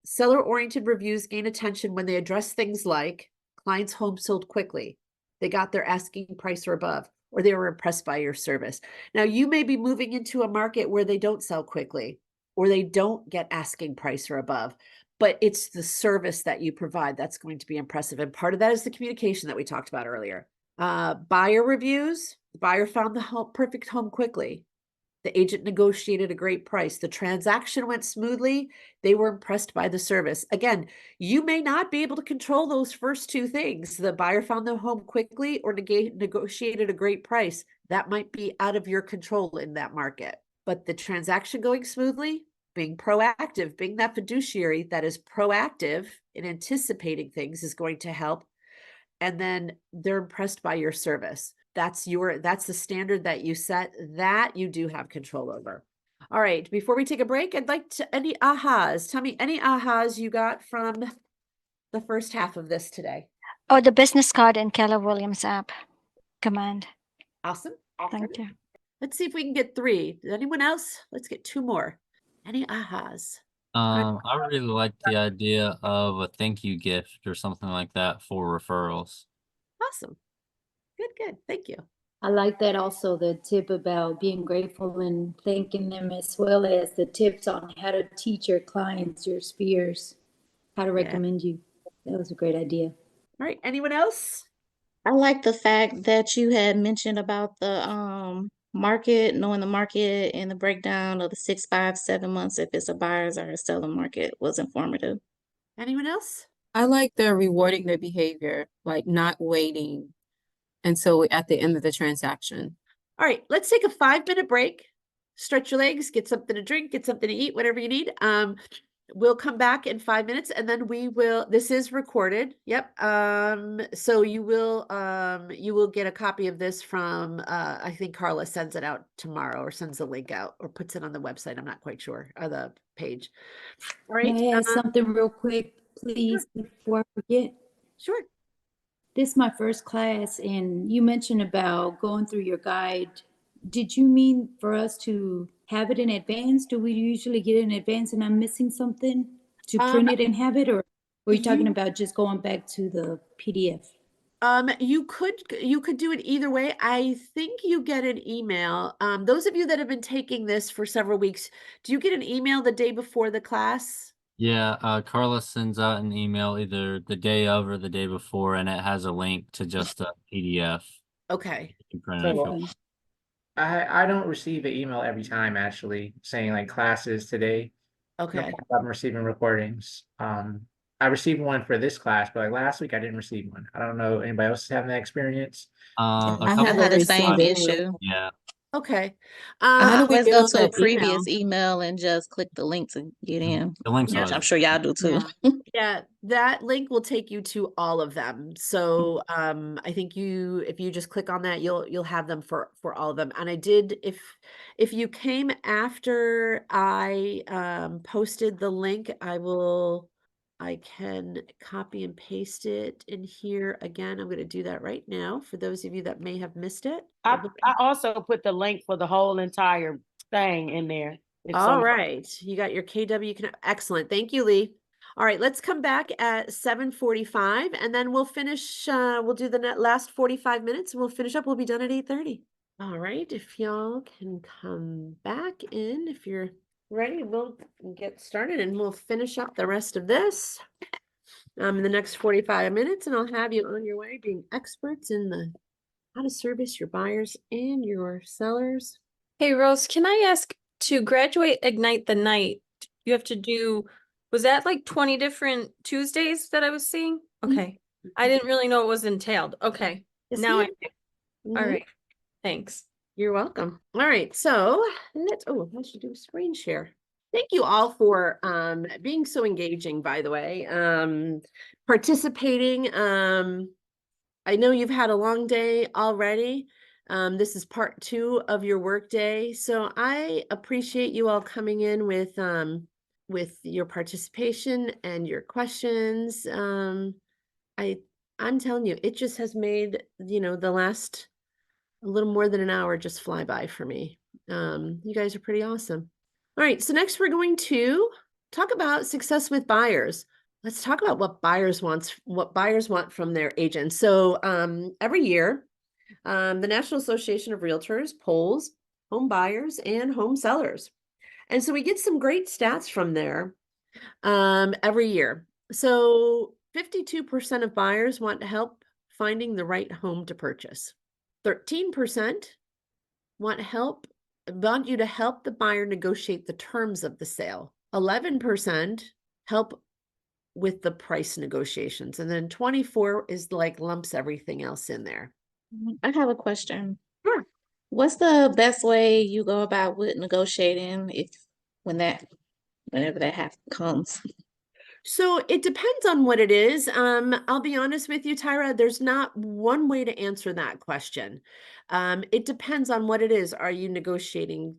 Seller-oriented reviews gain attention when they address things like client's home sold quickly, they got their asking price or above, or they were impressed by your service. Now, you may be moving into a market where they don't sell quickly, or they don't get asking price or above, but it's the service that you provide that's going to be impressive. And part of that is the communication that we talked about earlier. Buyer reviews, the buyer found the perfect home quickly. The agent negotiated a great price. The transaction went smoothly. They were impressed by the service. Again, you may not be able to control those first two things. The buyer found the home quickly or negotiated a great price. That might be out of your control in that market. But the transaction going smoothly, being proactive, being that fiduciary that is proactive in anticipating things is going to help. and then they're impressed by your service. That's the standard that you set, that you do have control over. All right, before we take a break, I'd like to, any ahas? Tell me any ahas you got from the first half of this today.
Oh, the business card in Keller Williams app command.
Awesome.
Thank you.
Let's see if we can get 3. Anyone else? Let's get 2 more. Any ahas?
I really like the idea of a thank you gift or something like that for referrals.
Awesome. Good. Thank you.
I like that also, the tip about being grateful and thanking them, as well as the tips on how to teach your clients, your spheres, how to recommend you. That was a great idea.
All right. Anyone else?
I like the fact that you had mentioned about the market, knowing the market and the breakdown of the 6, 5, 7 months, if it's a buyer's or a seller market, was informative.
Anyone else?
I like the rewarding their behavior, like not waiting until at the end of the transaction.
All right, let's take a 5-minute break. Stretch your legs, get something to drink, get something to eat, whatever you need. We'll come back in 5 minutes, and then we will, this is recorded. Yep. So you will get a copy of this from I think Carla sends it out tomorrow, or sends the link out, or puts it on the website. I'm not quite sure, or the page. All right.
May I add something real quick, please, before I forget?
Sure.
This is my first class, and you mentioned about going through your guide. Did you mean for us to have it in advance? Do we usually get it in advance and I'm missing something to print it and have it? Or were you talking about just going back to the PDF?
You could do it either way. I think you get an email. Those of you that have been taking this for several weeks, do you get an email the day before the class?
Yeah, Carla sends out an email either the day of or the day before, and it has a link to just a PDF.
Okay.
You can print it if you want.
I don't receive an email every time, actually, saying like classes today.
Okay.
I'm receiving recordings. I received one for this class, but like last week I didn't receive one. I don't know anybody else is having that experience.
I had the same issue.
Yeah.
Okay.
I
do we
always
get
go
into
to a
an
previous email and just click the link to get in.
The link's
Which
always
I'm sure y'all do too.
Yeah, that link will take you to all of them. So I think if you just click on that, you'll have them for all of them. And I did, if you came after I posted the link, I can copy and paste it in here again. I'm going to do that right now for those of you that may have missed it.
I also put the link for the whole entire thing in there.
All right. You got your KW. Excellent. Thank you, Lee. All right. Let's come back at 7:45 and then we'll finish. We'll do the last 45 minutes and we'll finish up. We'll be done at 8:30. All right. If y'all can come back in, if you're ready, we'll get started and we'll finish up the rest of this in the next 45 minutes, and I'll have you on your way being experts in how to service your buyers and your sellers.
Hey, Rose, can I ask, to graduate Ignite the Night, you have to do, was that like 20 different Tuesdays that I was seeing? Okay. I didn't really know it was entailed. Okay.
Yes,
Now I
ma'am.
do. All right. Thanks.
You're welcome. All right, so I should do a screen share. Thank you all for being so engaging, by the way, participating. I know you've had a long day already. This is part 2 of your workday, so I appreciate you all coming in with your participation and your questions. I'm telling you, it just has made the last a little more than an hour just fly by for me. You guys are pretty awesome. All right, so next we're going to talk about success with buyers. Let's talk about what buyers want from their agents. So every year, the National Association of Realtors polls home buyers and home sellers. And so we get some great stats from there every year. So 52% of buyers want help finding the right home to purchase. 13% want you to help the buyer negotiate the terms of the sale. 11% help with the price negotiations. And then 24 is like lumps everything else in there.
I have a question.
Sure.
What's the best way you go about with negotiating whenever that comes?
So it depends on what it is. I'll be honest with you, Tyra, there's not one way to answer that question. It depends on what it is. Are you negotiating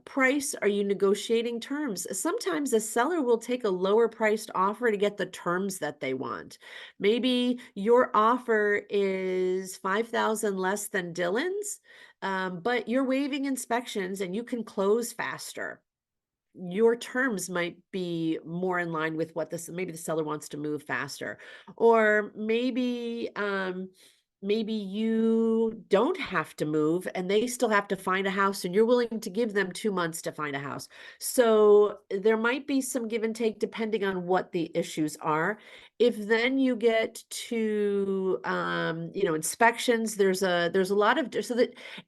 price? Are you negotiating terms? Sometimes a seller will take a lower priced offer to get the terms that they want. Maybe your offer is 5,000 less than Dylan's, but you're waiving inspections and you can close faster. Your terms might be more in line with what maybe the seller wants to move faster, or maybe you don't have to move and they still have to find a house and you're willing to give them 2 months to find a house. So there might be some give and take depending on what the issues are. If then you get to inspections, there's a lot of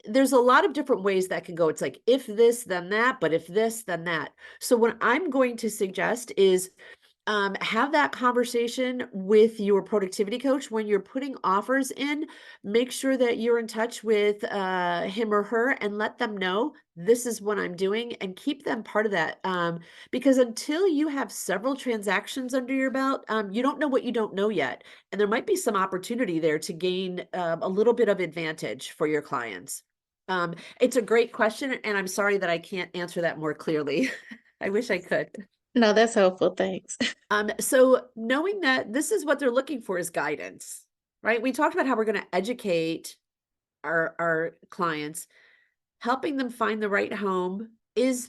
there's a lot of different ways that can go. It's like if this then that, but if this then that. So what I'm going to suggest is have that conversation with your productivity coach when you're putting offers in. Make sure that you're in touch with him or her and let them know this is what I'm doing, and keep them part of that. Because until you have several transactions under your belt, you don't know what you don't know yet. And there might be some opportunity there to gain a little bit of advantage for your clients. It's a great question, and I'm sorry that I can't answer that more clearly. I wish I could.
No, that's helpful. Thanks.
So knowing that this is what they're looking for is guidance, right? We talked about how we're going to educate our clients. Helping them find the right home is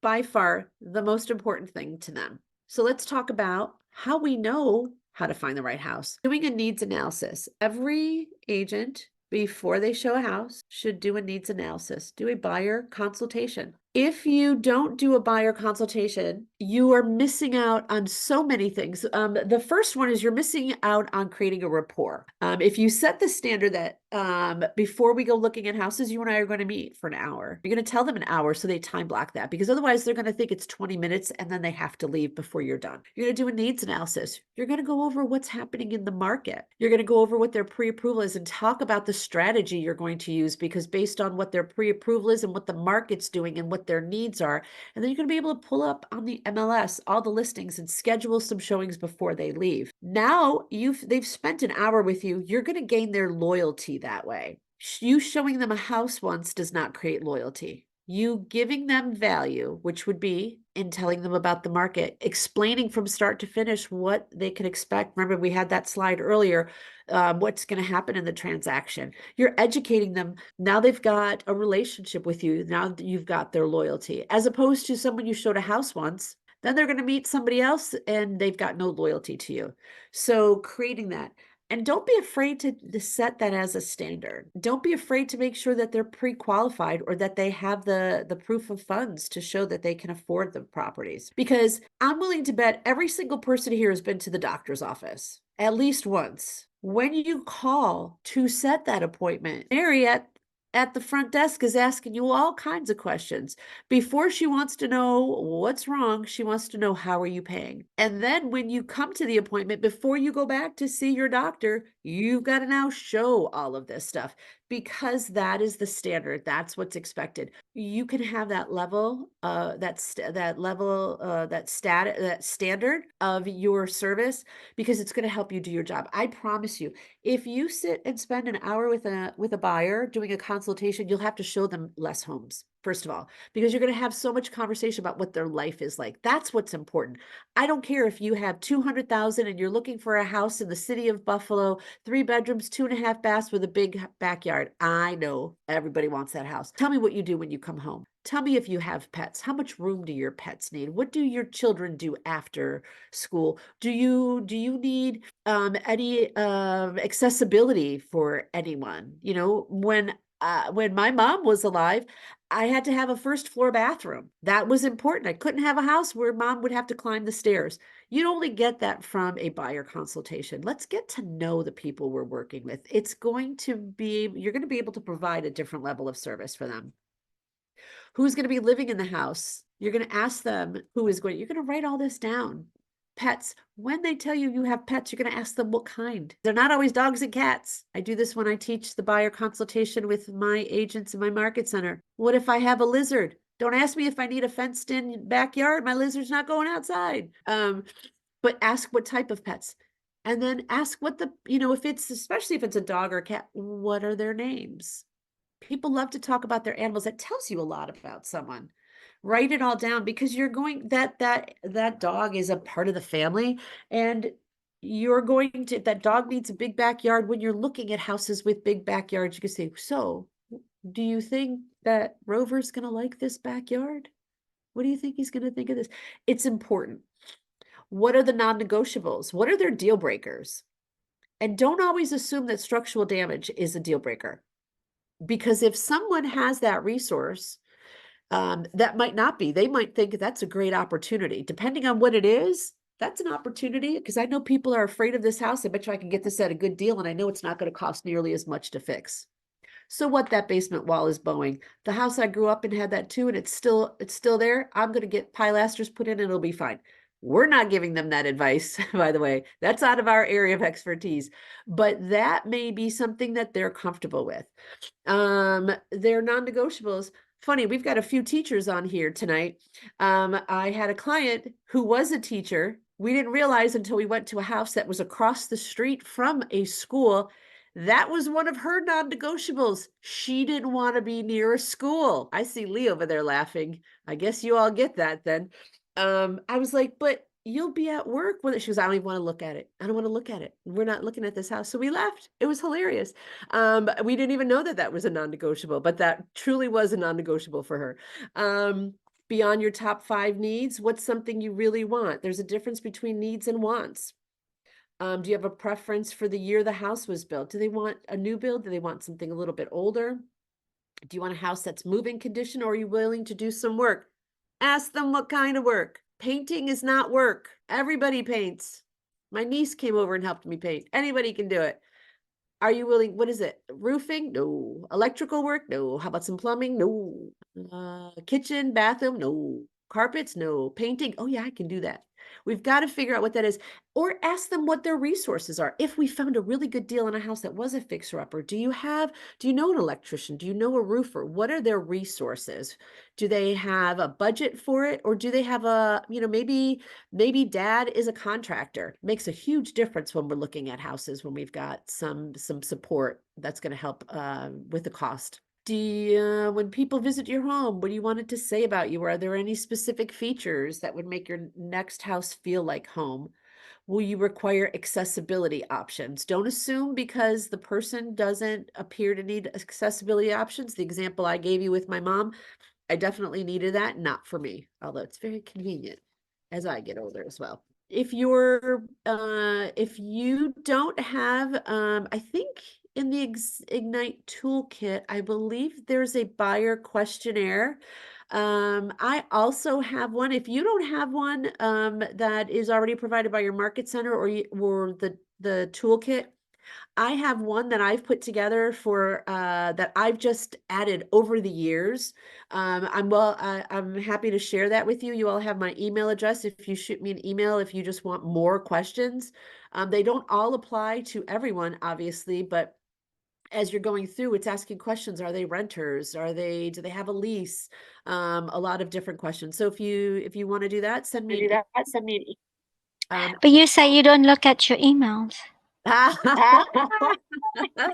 by far the most important thing to them. So let's talk about how we know how to find the right house. Doing a needs analysis. Every agent, before they show a house, should do a needs analysis, do a buyer consultation. If you don't do a buyer consultation, you are missing out on so many things. The first one is you're missing out on creating a rapport. If you set the standard that before we go looking at houses, you and I are going to meet for an hour. You're going to tell them an hour so they time block that, because otherwise they're going to think it's 20 minutes and then they have to leave before you're done. You're going to do a needs analysis. You're going to go over what's happening in the market. You're going to go over what their pre-approval is and talk about the strategy you're going to use, because based on what their pre-approval is and what the market's doing and what their needs are. And then you're going to be able to pull up on the MLS all the listings and schedule some showings before they leave. Now they've spent an hour with you. You're going to gain their loyalty that way. You showing them a house once does not create loyalty. You giving them value, which would be in telling them about the market, explaining from start to finish what they can expect. Remember, we had that slide earlier, what's going to happen in the transaction. You're educating them. Now they've got a relationship with you. Now you've got their loyalty, as opposed to someone you showed a house once. Then they're going to meet somebody else and they've got no loyalty to you. So creating that. And don't be afraid to set that as a standard. Don't be afraid to make sure that they're pre-qualified or that they have the proof of funds to show that they can afford the properties. Because I'm willing to bet every single person here has been to the doctor's office at least once. When you call to set that appointment, Mary at the front desk is asking you all kinds of questions. Before she wants to know what's wrong, she wants to know, how are you paying? And then when you come to the appointment, before you go back to see your doctor, you've got to now show all of this stuff, because that is the standard. That's what's expected. You can have that level, that standard of your service, because it's going to help you do your job. I promise you, if you sit and spend an hour with a buyer doing a consultation, you'll have to show them less homes. First of all, because you're going to have so much conversation about what their life is like. That's what's important. I don't care if you have 200,000 and you're looking for a house in the city of Buffalo, 3 bedrooms, 2.5 baths with a big backyard. I know everybody wants that house. Tell me what you do when you come home. Tell me if you have pets. How much room do your pets need? What do your children do after school? Do you need any accessibility for anyone? You know, when my mom was alive, I had to have a first floor bathroom. That was important. I couldn't have a house where mom would have to climb the stairs. You'd only get that from a buyer consultation. Let's get to know the people we're working with. You're going to be able to provide a different level of service for them. Who's going to be living in the house? You're going to ask them you're going to write all this down. Pets, when they tell you you have pets, you're going to ask them what kind. They're not always dogs and cats. I do this when I teach the buyer consultation with my agents in my market center. What if I have a lizard? Don't ask me if I need a fenced in backyard. My lizard's not going outside. but ask what type of pets. And then ask what the, if it's, especially if it's a dog or a cat, what are their names? People love to talk about their animals. That tells you a lot about someone. Write it all down, because you're going, that dog is a part of the family, and you're going to, that dog needs a big backyard. When you're looking at houses with big backyards, you can say, so do you think that Rover's going to like this backyard? What do you think he's going to think of this? It's important. What are the non-negotiables? What are their deal breakers? And don't always assume that structural damage is a deal breaker, because if someone has that resource, that might not be. They might think that's a great opportunity. Depending on what it is, that's an opportunity, because I know people are afraid of this house. I bet you I can get this at a good deal, and I know it's not going to cost nearly as much to fix. So what, that basement wall is bowing. The house I grew up in had that too, and it's still there. I'm going to get pilasters put in and it'll be fine. We're not giving them that advice, by the way. That's out of our area of expertise, but that may be something that they're comfortable with. They're non-negotiables. Funny, we've got a few teachers on here tonight. I had a client who was a teacher. We didn't realize until we went to a house that was across the street from a school. That was one of her non-negotiables. She didn't want to be near a school. I see Lee over there laughing. I guess you all get that then. I was like, but you'll be at work with it. She goes, I don't even want to look at it. I don't want to look at it. We're not looking at this house. So we left. It was hilarious. We didn't even know that was a non-negotiable, but that truly was a non-negotiable for her. Beyond your top 5 needs, what's something you really want? There's a difference between needs and wants. Do you have a preference for the year the house was built? Do they want a new build? Do they want something a little bit older? Do you want a house that's move-in condition, or are you willing to do some work? Ask them what kind of work. Painting is not work. Everybody paints. My niece came over and helped me paint. Anybody can do it. Are you willing? What is it? Roofing? No. Electrical work? No. How about some plumbing? No. Kitchen, bathroom? No. Carpets? No. Painting? Oh yeah, I can do that. We've got to figure out what that is, or ask them what their resources are. If we found a really good deal on a house that was a fixer-upper, do you know an electrician? Do you know a roofer? What are their resources? Do they have a budget for it? Or do they have maybe dad is a contractor. Makes a huge difference when we're looking at houses, when we've got some support that's going to help with the cost. When people visit your home, what do you want it to say about you? Are there any specific features that would make your next house feel like home? Will you require accessibility options? Don't assume because the person doesn't appear to need accessibility options. The example I gave you with my mom, I definitely needed that, not for me, although it's very convenient as I get older as well. If you don't have, I think in the Ignite toolkit, I believe there's a buyer questionnaire. I also have one. If you don't have one that is already provided by your market center or the toolkit, I have one that I've put together for that I've just added over the years. I'm happy to share that with you. You all have my email address. If you shoot me an email, if you just want more questions, they don't all apply to everyone, obviously, but as you're going through, it's asking questions. Are they renters? Do they have a lease? A lot of different questions. So if you want to do that, send me an email.
But you say you don't look at your emails.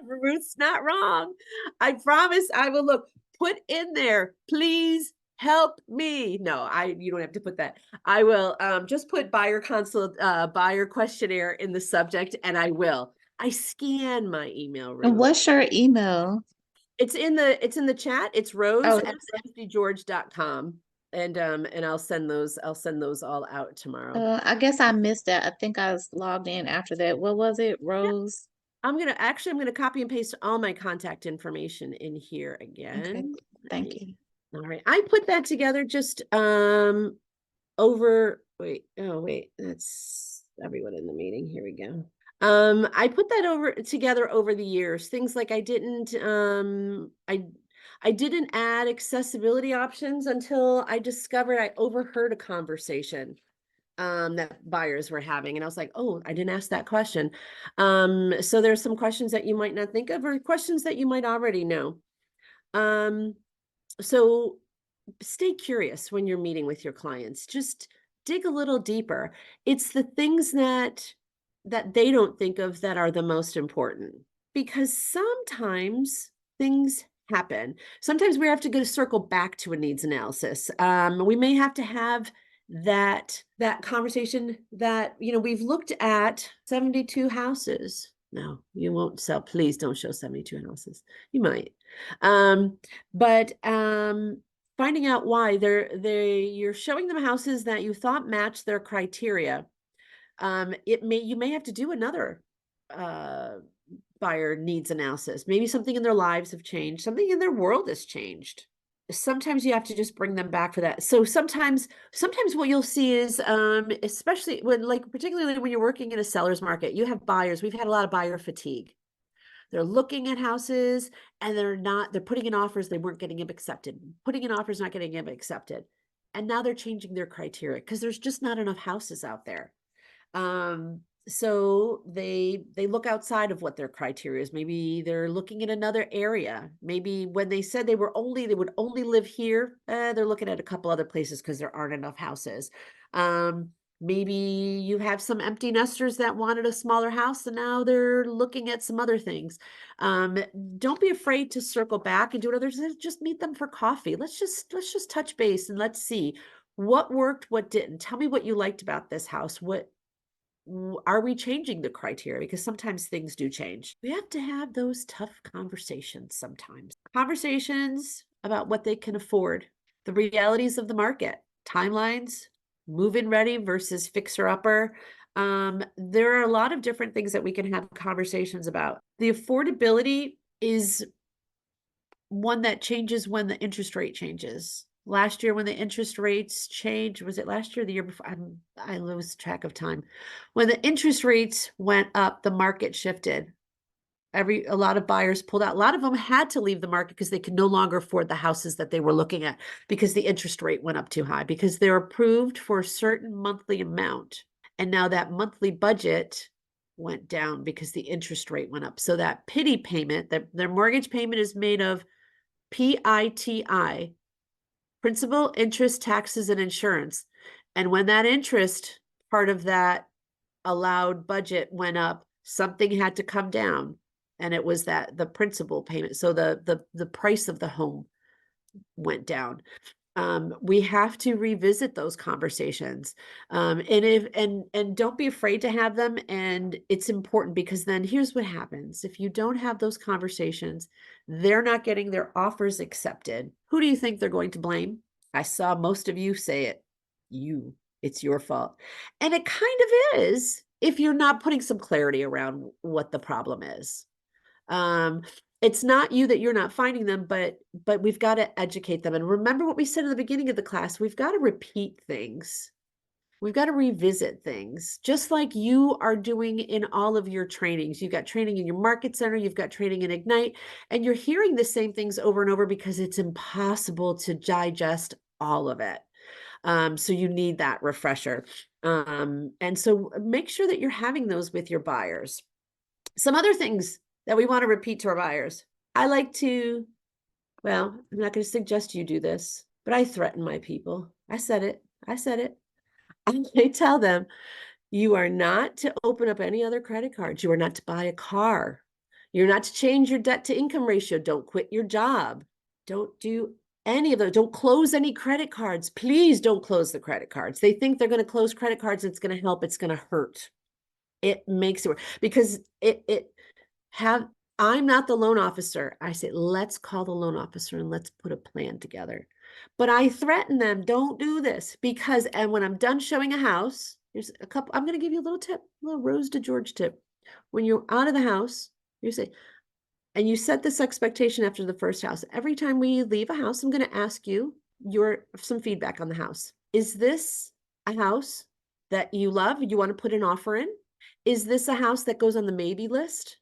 Ruth's not wrong. I promise I will look. Put in there, please help me. No, you don't have to put that. I will just put buyer questionnaire in the subject, and I will. I scan my email.
And what's your email?
It's in the chat. It's Rose
Oh.
at rosegeorge.com. And I'll send those all out tomorrow.
I guess I missed that. I think I was logged in after that. What was it, Rose?
Yeah. I'm gonna copy and paste all my contact information in here again.
Okay, thank you.
All right, I put that together just over. Wait, that's everyone in the meeting. Here we go. I put that together over the years. Things like I didn't add accessibility options until I discovered I overheard a conversation that buyers were having. And I was like, oh, I didn't ask that question. So there's some questions that you might not think of, or questions that you might already know. So stay curious when you're meeting with your clients. Just dig a little deeper. It's the things that they don't think of that are the most important, because sometimes things happen. Sometimes we have to go circle back to a needs analysis. We may have to have that conversation that, you know, we've looked at 72 houses. No, you won't sell. Please don't show 72 houses. You might. But finding out why you're showing them houses that you thought matched their criteria. You may have to do another buyer needs analysis. Maybe something in their lives have changed, something in their world has changed. Sometimes you have to just bring them back for that. So sometimes what you'll see is, especially when, like, particularly when you're working in a seller's market, you have buyers. We've had a lot of buyer fatigue. They're looking at houses and they're putting in offers, they weren't getting them accepted. Putting in offers, not getting them accepted. And now they're changing their criteria because there's just not enough houses out there. So they look outside of what their criteria is. Maybe they're looking at another area. Maybe when they said they would only live here, they're looking at a couple other places because there aren't enough houses. Maybe you have some empty nesters that wanted a smaller house and now they're looking at some other things. Don't be afraid to circle back and do others. Just meet them for coffee. Let's just touch base and let's see what worked, what didn't. Tell me what you liked about this house. Are we changing the criteria? Because sometimes things do change. We have to have those tough conversations sometimes. Conversations about what they can afford, the realities of the market, timelines, move-in ready versus fixer-upper. There are a lot of different things that we can have conversations about. The affordability is one that changes when the interest rate changes. Last year, when the interest rates changed, was it last year or the year before? I lose track of time. When the interest rates went up, the market shifted. A lot of buyers pulled out. A lot of them had to leave the market because they could no longer afford the houses that they were looking at because the interest rate went up too high, because they're approved for a certain monthly amount. And now that monthly budget went down because the interest rate went up. So that PITI payment, their mortgage payment is made of PITI, principal, interest, taxes, and insurance. And when that interest part of that allowed budget went up, something had to come down. And it was the principal payment. So the price of the home went down. We have to revisit those conversations. And don't be afraid to have them. And it's important, because then here's what happens. If you don't have those conversations, they're not getting their offers accepted. Who do you think they're going to blame? I saw most of you say it. It's your fault. And it kind of is if you're not putting some clarity around what the problem is. It's not you that you're not finding them, but we've got to educate them. And remember what we said in the beginning of the class, we've got to repeat things. We've got to revisit things, just like you are doing in all of your trainings. You've got training in your market center, you've got training in Ignite, and you're hearing the same things over and over because it's impossible to digest all of it. So you need that refresher. And so make sure that you're having those with your buyers. Some other things that we want to repeat to our buyers. I like to, well, I'm not going to suggest you do this, but I threaten my people. I said it. I tell them, you are not to open up any other credit cards. You are not to buy a car. You're not to change your debt to income ratio. Don't quit your job. Don't do any of those. Don't close any credit cards. Please don't close the credit cards. They think they're going to close credit cards. It's going to help. It's going to hurt. It makes it work because I'm not the loan officer. I say, let's call the loan officer and let's put a plan together. But I threaten them, don't do this, because, and when I'm done showing a house, here's a couple, I'm going to give you a little tip, a little Rose DeGeorge tip. When you're out of the house, you say, and you set this expectation after the first house. Every time we leave a house, I'm going to ask you some feedback on the house. Is this a house that you love? You want to put an offer in? Is this a house that goes on the maybe list?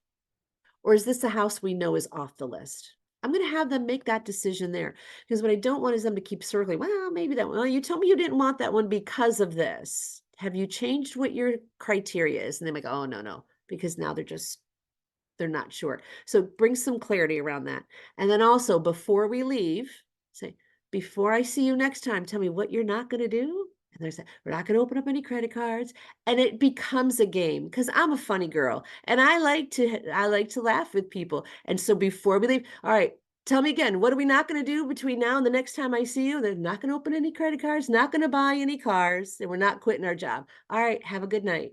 Or is this a house we know is off the list? I'm going to have them make that decision there, because what I don't want is them to keep circling. Well, maybe that one. Well, you told me you didn't want that one because of this. Have you changed what your criteria is? And they're like, oh, no, because now they're not sure. So bring some clarity around that. And then also, before we leave, say, before I see you next time, tell me what you're not going to do And they say, we're not going to open up any credit cards. And it becomes a game because I'm a funny girl and I like to laugh with people. And so before we leave, all right, tell me again, what are we not going to do between now and the next time I see you? They're not going to open any credit cards, not going to buy any cars, and we're not quitting our job. All right, have a good night.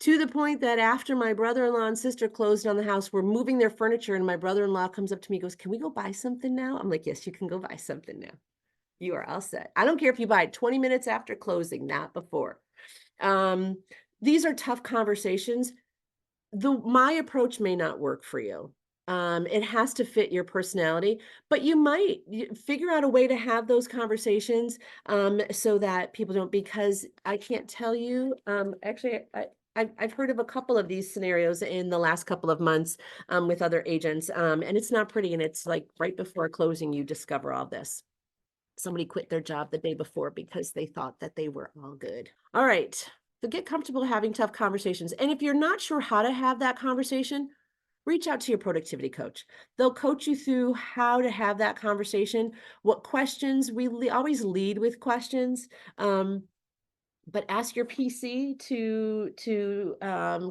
To the point that after my brother-in-law and sister closed on the house, we're moving their furniture, and my brother-in-law comes up to me and goes, can we go buy something now? I'm like, yes, you can go buy something now. You are all set. I don't care if you buy it 20 minutes after closing, not before. These are tough conversations. My approach may not work for you. It has to fit your personality, but you might figure out a way to have those conversations so that people don't, because I can't tell you, actually, I've heard of a couple of these scenarios in the last couple of months with other agents, and it's not pretty. And it's like right before closing, you discover all this. Somebody quit their job the day before because they thought that they were all good. All right. So get comfortable having tough conversations. And if you're not sure how to have that conversation, reach out to your productivity coach. They'll coach you through how to have that conversation, what questions. We always lead with questions. But ask your PC to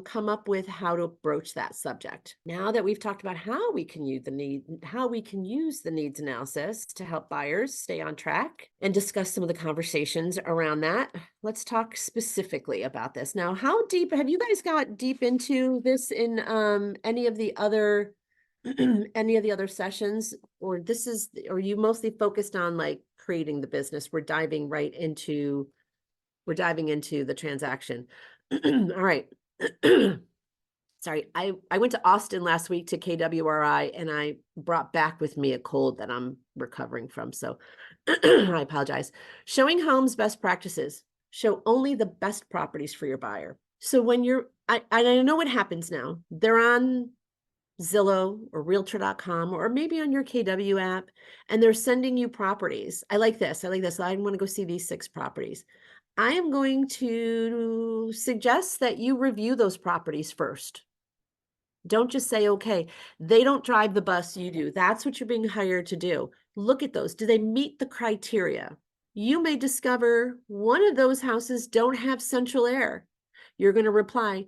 come up with how to broach that subject. Now that we've talked about how we can use the needs analysis to help buyers stay on track and discuss some of the conversations around that, let's talk specifically about this. Now, how deep have you guys got deep into this in any of the other sessions, or are you mostly focused on like creating the business? We're diving into the transaction. All right. Sorry, I went to Austin last week to KWRI, and I brought back with me a cold that I'm recovering from. So I apologize. Showing homes best practices. Show only the best properties for your buyer. So when I know what happens now. They're on Zillow or Realtor.com or maybe on your KW app, and they're sending you properties. I like this. I want to go see these 6 properties. I am going to suggest that you review those properties first. Don't just say, okay, they don't drive the bus, you do. That's what you're being hired to do. Look at those. Do they meet the criteria? You may discover one of those houses don't have central air. You're going to reply,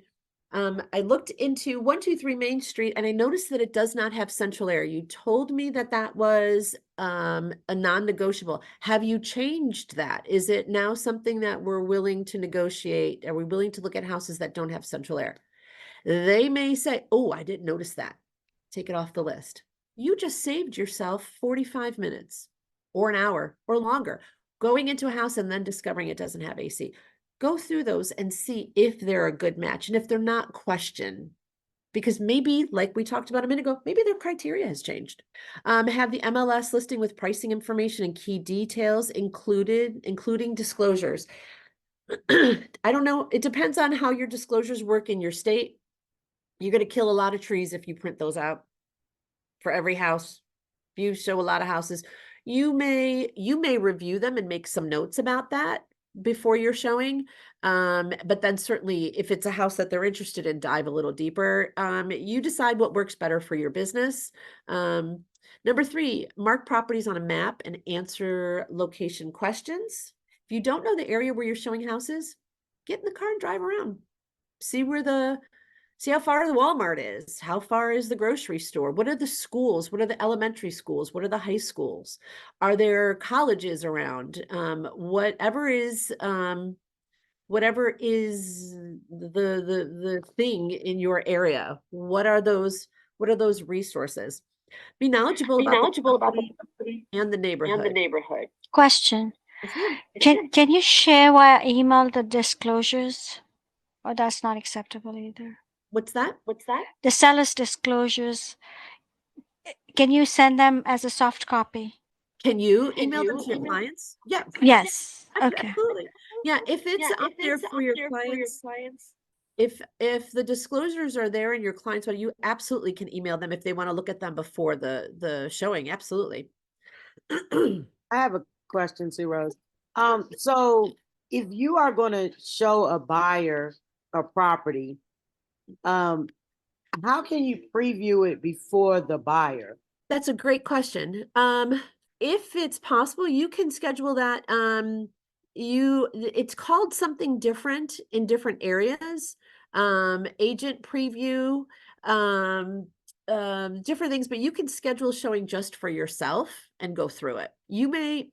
I looked into 123 Main Street and I noticed that it does not have central air. You told me that that was a non-negotiable. Have you changed that? Is it now something that we're willing to negotiate? Are we willing to look at houses that don't have central air? They may say, oh, I didn't notice that. Take it off the list. You just saved yourself 45 minutes or an hour or longer going into a house and then discovering it doesn't have AC. Go through those and see if they're a good match. And if they're not, question. Because maybe, like we talked about a minute ago, maybe their criteria has changed. Have the MLS listing with pricing information and key details including disclosures. I don't know. It depends on how your disclosures work in your state. You're going to kill a lot of trees if you print those out for every house. If you show a lot of houses, you may review them and make some notes about that before you're showing. But then certainly if it's a house that they're interested in, dive a little deeper. You decide what works better for your business. Number 3, mark properties on a map and answer location questions. If you don't know the area where you're showing houses, get in the car and drive around. See how far the Walmart is. How far is the grocery store? What are the schools? What are the elementary schools? What are the high schools? Are there colleges around? Whatever is the thing in your area. What are those resources? Be knowledgeable about the property and the neighborhood.
Question. Can you share via email the disclosures? Or that's not acceptable either?
What's that?
The seller's disclosures. Can you send them as a soft copy?
Can you email them to your clients? Yeah.
Yes. Okay.
Absolutely. Yeah, if it's up there for your clients, if the disclosures are there and your clients, you absolutely can email them if they want to look at them before the showing. Absolutely.
I have a question too, Rose. So if you are going to show a buyer a property, how can you preview it before the buyer?
That's a great question. If it's possible, you can schedule that it's called something different in different areas. Agent preview, different things, but you can schedule showing just for yourself and go through it. You may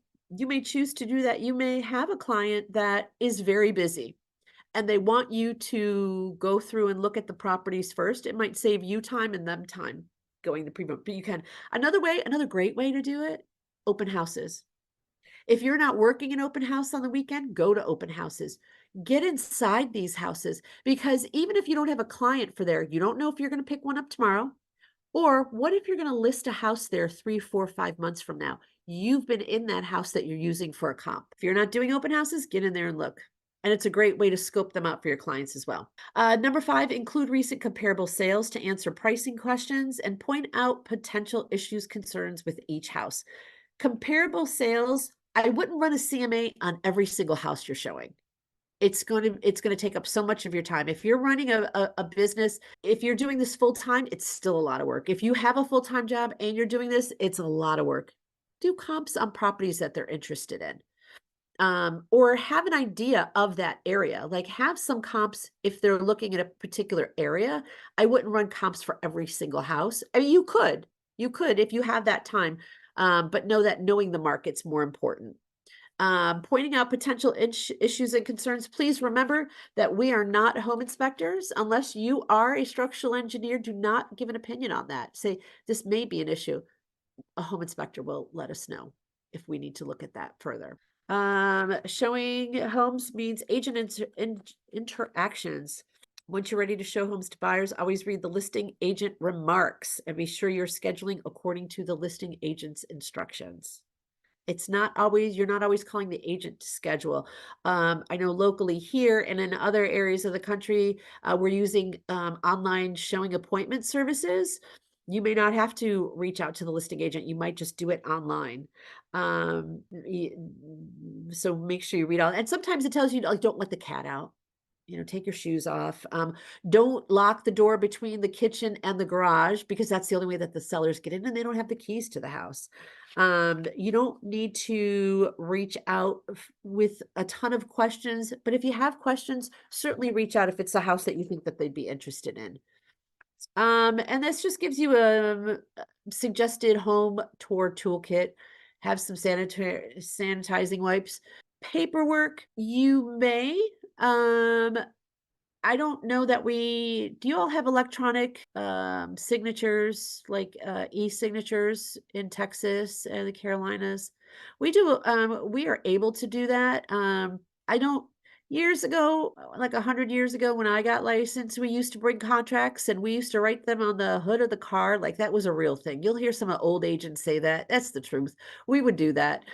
choose to do that. You may have a client that is very busy and they want you to go through and look at the properties first. It might save you time and them time going the preview, but you can. Another great way to do it, open houses. If you're not working an open house on the weekend, go to open houses. Get inside these houses, because even if you don't have a client for there, you don't know if you're going to pick one up tomorrow. Or what if you're going to list a house there 3, 4, 5 months from now? You've been in that house that you're using for a comp. If you're not doing open houses, get in there and look. And it's a great way to scope them out for your clients as well. Number 5, include recent comparable sales to answer pricing questions and point out potential issues, concerns with each house. Comparable sales, I wouldn't run a CMA on every single house you're showing. It's going to take up so much of your time. If you're running a business, if you're doing this full time, it's still a lot of work. If you have a full-time job and you're doing this, it's a lot of work. Do comps on properties that they're interested in. Or have an idea of that area. Like, have some comps if they're looking at a particular area. I wouldn't run comps for every single house. I mean, you could if you have that time, but know that knowing the market's more important. Pointing out potential issues and concerns. Please remember that we are not home inspectors. Unless you are a structural engineer, do not give an opinion on that. Say, this may be an issue. A home inspector will let us know if we need to look at that further. Showing homes means agent interactions. Once you're ready to show homes to buyers, always read the listing agent remarks and be sure you're scheduling according to the listing agent's instructions. You're not always calling the agent to schedule. I know locally here and in other areas of the country, we're using online showing appointment services. You may not have to reach out to the listing agent. You might just do it online. So make sure you read all, and sometimes it tells you, like, don't let the cat out. Take your shoes off. Don't lock the door between the kitchen and the garage, because that's the only way that the sellers get in and they don't have the keys to the house. You don't need to reach out with a ton of questions, but if you have questions, certainly reach out if it's a house that you think that they'd be interested in. And this just gives you a suggested home tour toolkit. Have some sanitizing wipes. Paperwork, you may, I don't know that do you all have electronic signatures, like e-signatures in Texas and the Carolinas? We do, we are able to do that. Years ago, like 100 years ago when I got licensed, we used to bring contracts and we used to write them on the hood of the car. Like, that was a real thing. You'll hear some old agents say that. That's the truth. We would do that.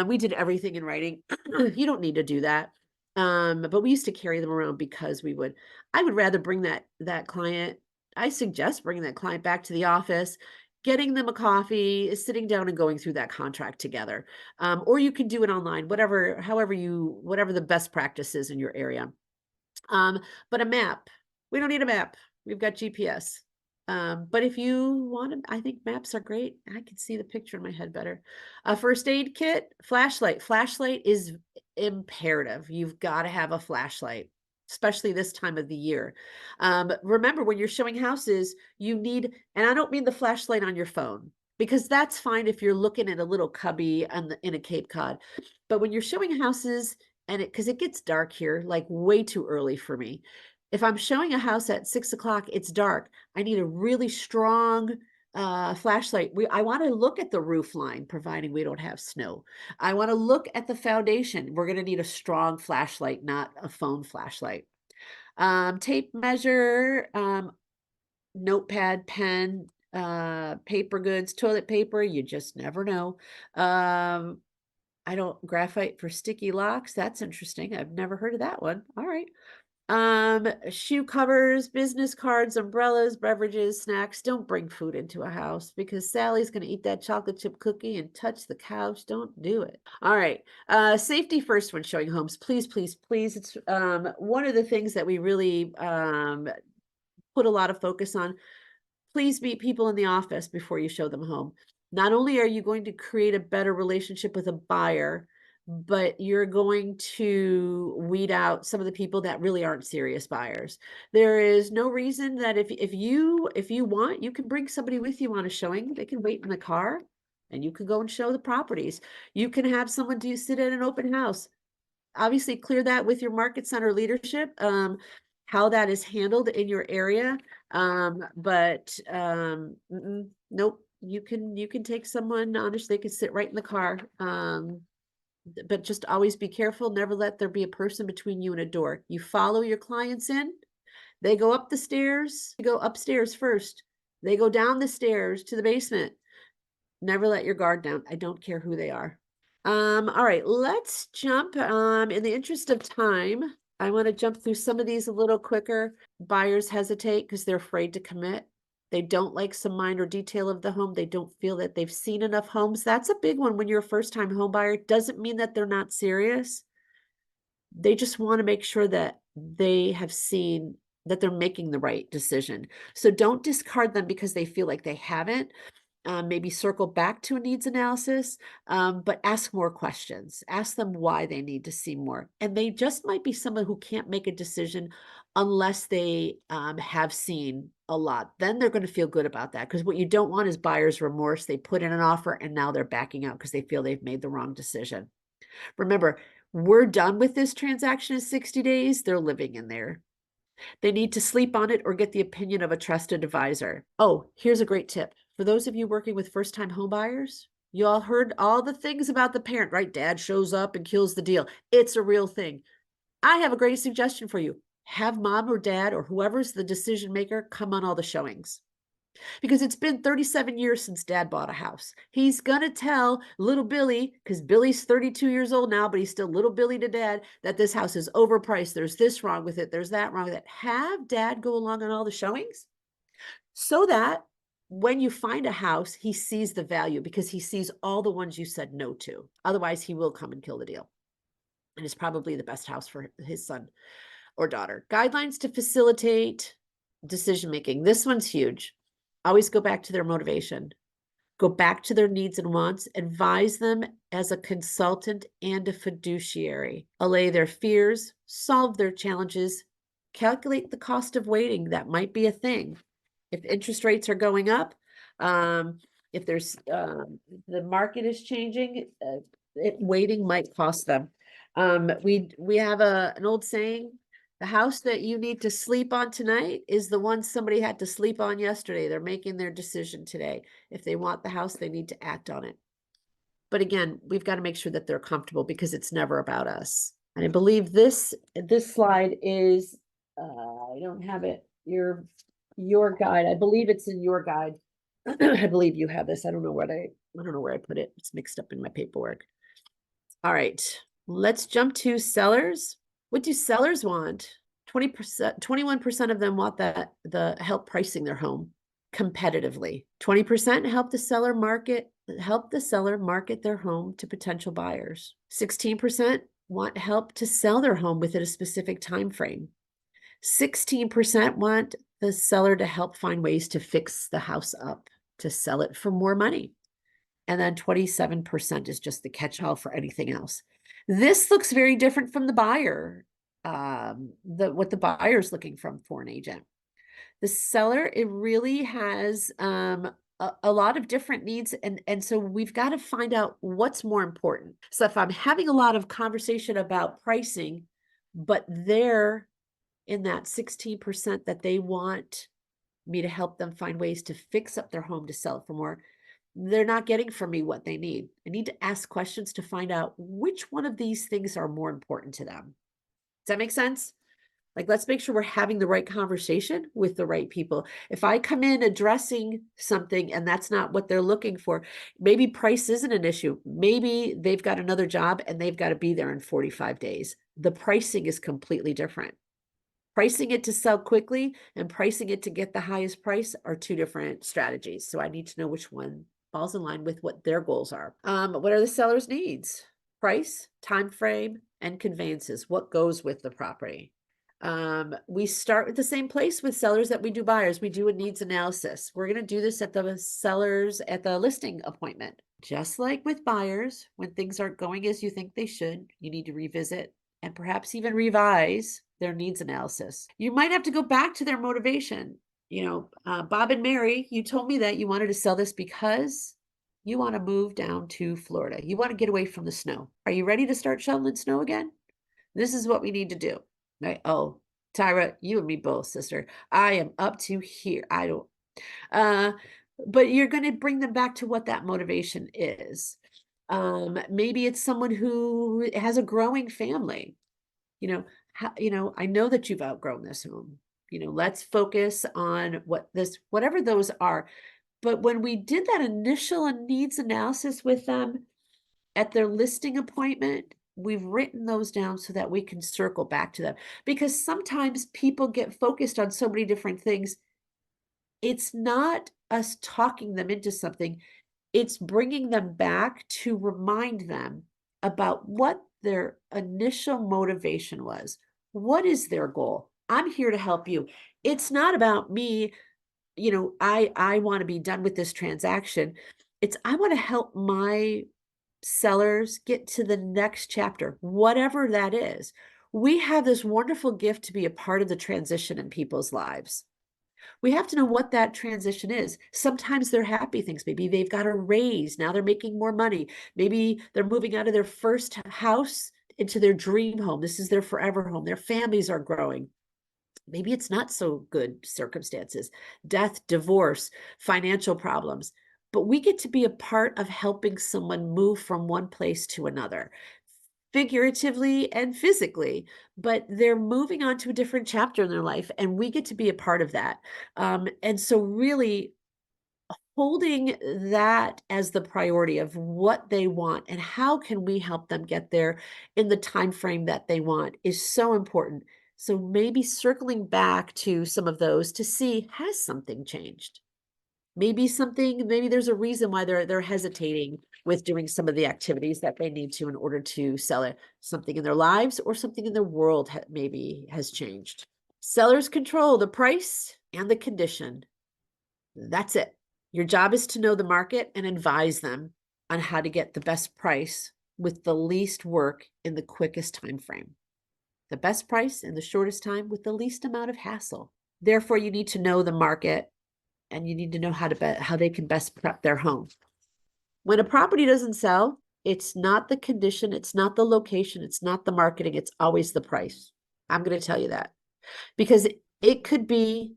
We did everything in writing. You don't need to do that. But we used to carry them around because I would rather bring that client. I suggest bringing that client back to the office, getting them a coffee, sitting down and going through that contract together. Or you can do it online, whatever the best practice is in your area. But a map, we don't need a map. We've got GPS. But if you want them, I think maps are great. I can see the picture in my head better. A first aid kit, flashlight. Flashlight is imperative. You've got to have a flashlight, especially this time of the year. Remember, when you're showing houses, you need, and I don't mean the flashlight on your phone, because that's fine if you're looking at a little cubby in a Cape Cod. But when you're showing houses, because it gets dark here, like way too early for me. If I'm showing a house at 6 o'clock, it's dark. I need a really strong flashlight. I want to look at the roof line, providing we don't have snow. I want to look at the foundation. We're going to need a strong flashlight, not a phone flashlight. Tape measure, notepad, pen, paper goods, toilet paper. You just never know. Graphite for sticky locks. That's interesting. I've never heard of that one. All right. Shoe covers, business cards, umbrellas, beverages, snacks. Don't bring food into a house, because Sally's going to eat that chocolate chip cookie and touch the couch. Don't do it. All right. Safety first when showing homes. Please, please, please. It's one of the things that we really put a lot of focus on. Please meet people in the office before you show them home. Not only are you going to create a better relationship with a buyer, but you're going to weed out some of the people that really aren't serious buyers. There is no reason that if you want, you can bring somebody with you on a showing. They can wait in the car and you can go and show the properties. You can have someone sit at an open house. Obviously clear that with your market center leadership, how that is handled in your area. Nope, you can take someone honest, they can sit right in the car. But just always be careful. Never let there be a person between you and a door. You follow your clients in, they go up the stairs, you go upstairs first. They go down the stairs to the basement. Never let your guard down. I don't care who they are. All right, let's jump, in the interest of time, I want to jump through some of these a little quicker. Buyers hesitate because they're afraid to commit. They don't like some minor detail of the home. They don't feel that they've seen enough homes. That's a big one when you're a first-time home buyer. It doesn't mean that they're not serious. They just want to make sure that they have seen that they're making the right decision. So don't discard them because they feel like they haven't. Maybe circle back to a needs analysis, but ask more questions. Ask them why they need to see more. And they just might be someone who can't make a decision unless they have seen a lot. Then they're going to feel good about that, because what you don't want is buyer's remorse. They put in an offer and now they're backing out because they feel they've made the wrong decision. Remember, we're done with this transaction in 60 days. They're living in there. They need to sleep on it or get the opinion of a trusted advisor. Oh, here's a great tip. For those of you working with first-time home buyers, you all heard all the things about the parent, right? Dad shows up and kills the deal. It's a real thing. I have a great suggestion for you. Have mom or dad or whoever's the decision maker come on all the showings. Because it's been 37 years since dad bought a house. He's going to tell little Billy, because Billy's 32 years old now, but he's still little Billy to dad, that this house is overpriced. There's this wrong with it. There's that wrong with it. Have dad go along on all the showings so that when you find a house, he sees the value, because he sees all the ones you said no to. Otherwise, he will come and kill the deal. And it's probably the best house for his son or daughter. Guidelines to facilitate decision-making. This one's huge. Always go back to their motivation. Go back to their needs and wants. Advise them as a consultant and a fiduciary. Allay their fears, solve their challenges, calculate the cost of waiting. That might be a thing. If interest rates are going up, if there's the market is changing, waiting might cost them. We have an old saying: the house that you need to sleep on tonight is the one somebody had to sleep on yesterday. They're making their decision today. If they want the house, they need to act on it. But again, we've got to make sure that they're comfortable, because it's never about us. And I believe this slide is, I don't have it, your guide. I believe it's in your guide. I believe you have this. I don't know where I put it. It's mixed up in my paperwork. All right, let's jump to sellers. What do sellers want? 20%, 21% of them want the help pricing their home competitively. 20% help the seller market their home to potential buyers. 16% want help to sell their home within a specific time frame. 16% want the seller to help find ways to fix the house up, to sell it for more money. And then 27% is just the catch-all for anything else. This looks very different from the buyer, what the buyer is looking for an agent. The seller, it really has a lot of different needs. And so we've got to find out what's more important. So if I'm having a lot of conversation about pricing, but they're in that 16% that they want me to help them find ways to fix up their home to sell it for more, they're not getting from me what they need. I need to ask questions to find out which one of these things are more important to them. Does that make sense? Like, let's make sure we're having the right conversation with the right people. If I come in addressing something and that's not what they're looking for, maybe price isn't an issue. Maybe they've got another job and they've got to be there in 45 days. The pricing is completely different. Pricing it to sell quickly and pricing it to get the highest price are two different strategies. So I need to know which one falls in line with what their goals are. What are the seller's needs? Price, time frame, and conveyances. What goes with the property? We start with the same place with sellers that we do buyers. We do a needs analysis. We're going to do this at the listing appointment. Just like with buyers, when things aren't going as you think they should, you need to revisit and perhaps even revise their needs analysis. You might have to go back to their motivation. Bob and Mary, you told me that you wanted to sell this because you want to move down to Florida. You want to get away from the snow. Are you ready to start shoveling snow again? This is what we need to do. Right? Oh, Tyra, you and me both, sister. I am up to here. I don't. But you're going to bring them back to what that motivation is. Maybe it's someone who has a growing family. I know that you've outgrown this home. Let's focus on whatever those are. But when we did that initial needs analysis with them at their listing appointment, we've written those down so that we can circle back to them. Because sometimes people get focused on so many different things. It's not us talking them into something. It's bringing them back to remind them about what their initial motivation was. What is their goal? I'm here to help you. It's not about me. I want to be done with this transaction. It's I want to help my sellers get to the next chapter, whatever that is. We have this wonderful gift to be a part of the transition in people's lives. We have to know what that transition is. Sometimes they're happy things. Maybe they've got a raise. Now they're making more money. Maybe they're moving out of their first house into their dream home. This is their forever home. Their families are growing. Maybe it's not so good circumstances, death, divorce, financial problems. But we get to be a part of helping someone move from one place to another, figuratively and physically, but they're moving on to a different chapter in their life, and we get to be a part of that. And so really holding that as the priority of what they want and how can we help them get there in the time frame that they want is so important. So maybe circling back to some of those to see, has something changed? Maybe there's a reason why they're hesitating with doing some of the activities that they need to in order to sell it. Something in their lives or something in their world maybe has changed. Sellers control the price and the condition. That's it. Your job is to know the market and advise them on how to get the best price with the least work in the quickest time frame. The best price in the shortest time with the least amount of hassle. Therefore, you need to know the market and you need to know how they can best prep their home. When a property doesn't sell, it's not the condition, it's not the location, it's not the marketing, it's always the price. I'm going to tell you that because it could be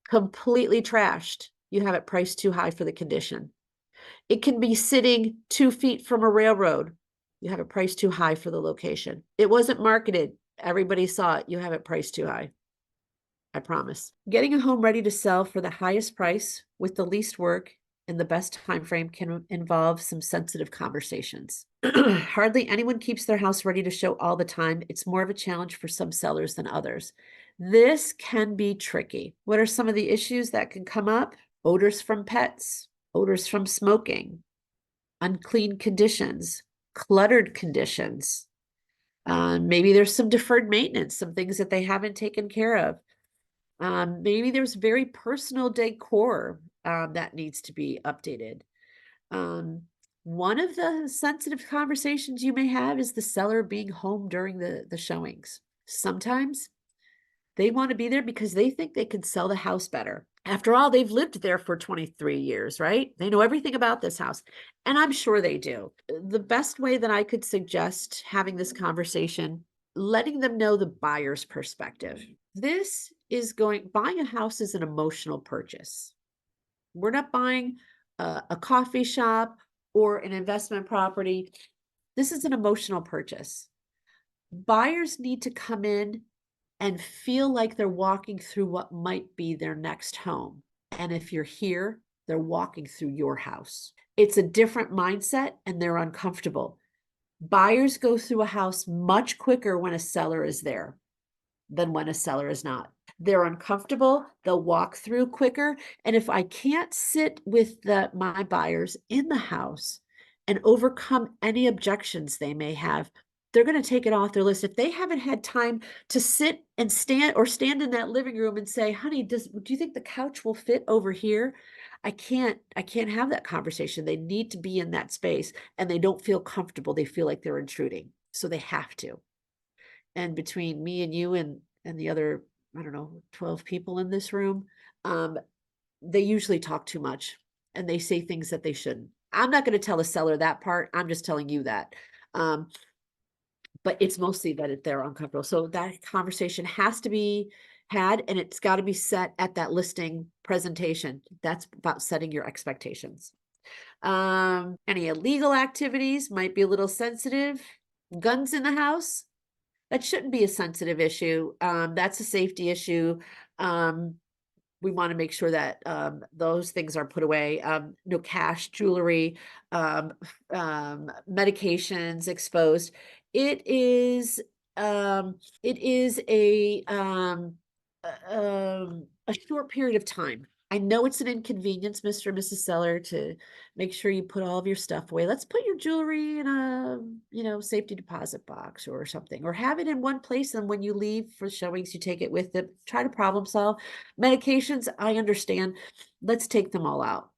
completely trashed. You have it priced too high for the condition. It can be sitting 2 feet from a railroad. You have it priced too high for the location. It wasn't marketed. Everybody saw it. You have it priced too high. I promise. Getting a home ready to sell for the highest price with the least work and the best time frame can involve some sensitive conversations. Hardly anyone keeps their house ready to show all the time. It's more of a challenge for some sellers than others. This can be tricky. What are some of the issues that can come up? Odors from pets, odors from smoking, unclean conditions, cluttered conditions. Maybe there's some deferred maintenance, some things that they haven't taken care of. Maybe there's very personal decor that needs to be updated. One of the sensitive conversations you may have is the seller being home during the showings. Sometimes they want to be there because they think they can sell the house better. After all, they've lived there for 23 years, right? They know everything about this house, and I'm sure they do. The best way that I could suggest having this conversation, letting them know the buyer's perspective. Buying a house is an emotional purchase. We're not buying a coffee shop or an investment property. This is an emotional purchase. Buyers need to come in and feel like they're walking through what might be their next home. And if you're here, they're walking through your house. It's a different mindset and they're uncomfortable. Buyers go through a house much quicker when a seller is there than when a seller is not. They're uncomfortable, they'll walk through quicker. And if I can't sit with my buyers in the house and overcome any objections they may have, they're going to take it off their list. If they haven't had time to sit and stand in that living room and say, honey, do you think the couch will fit over here? I can't have that conversation. They need to be in that space and they don't feel comfortable. They feel like they're intruding. So they have to. And between me and you and the other, I don't know, 12 people in this room, they usually talk too much and they say things that they shouldn't. I'm not going to tell a seller that part. I'm just telling you that. But it's mostly that they're uncomfortable. So that conversation has to be had, and it's got to be set at that listing presentation. That's about setting your expectations. Any illegal activities might be a little sensitive. Guns in the house, that shouldn't be a sensitive issue. That's a safety issue. We want to make sure that those things are put away. No cash, jewelry, medications exposed. It is a short period of time. I know it's an inconvenience, Mr. and Mrs. Seller, to make sure you put all of your stuff away. Let's put your jewelry in a, safety deposit box or something, or have it in one place. And when you leave for showings, you take it with them. Try to problem solve. Medications, I understand. Let's take them all out.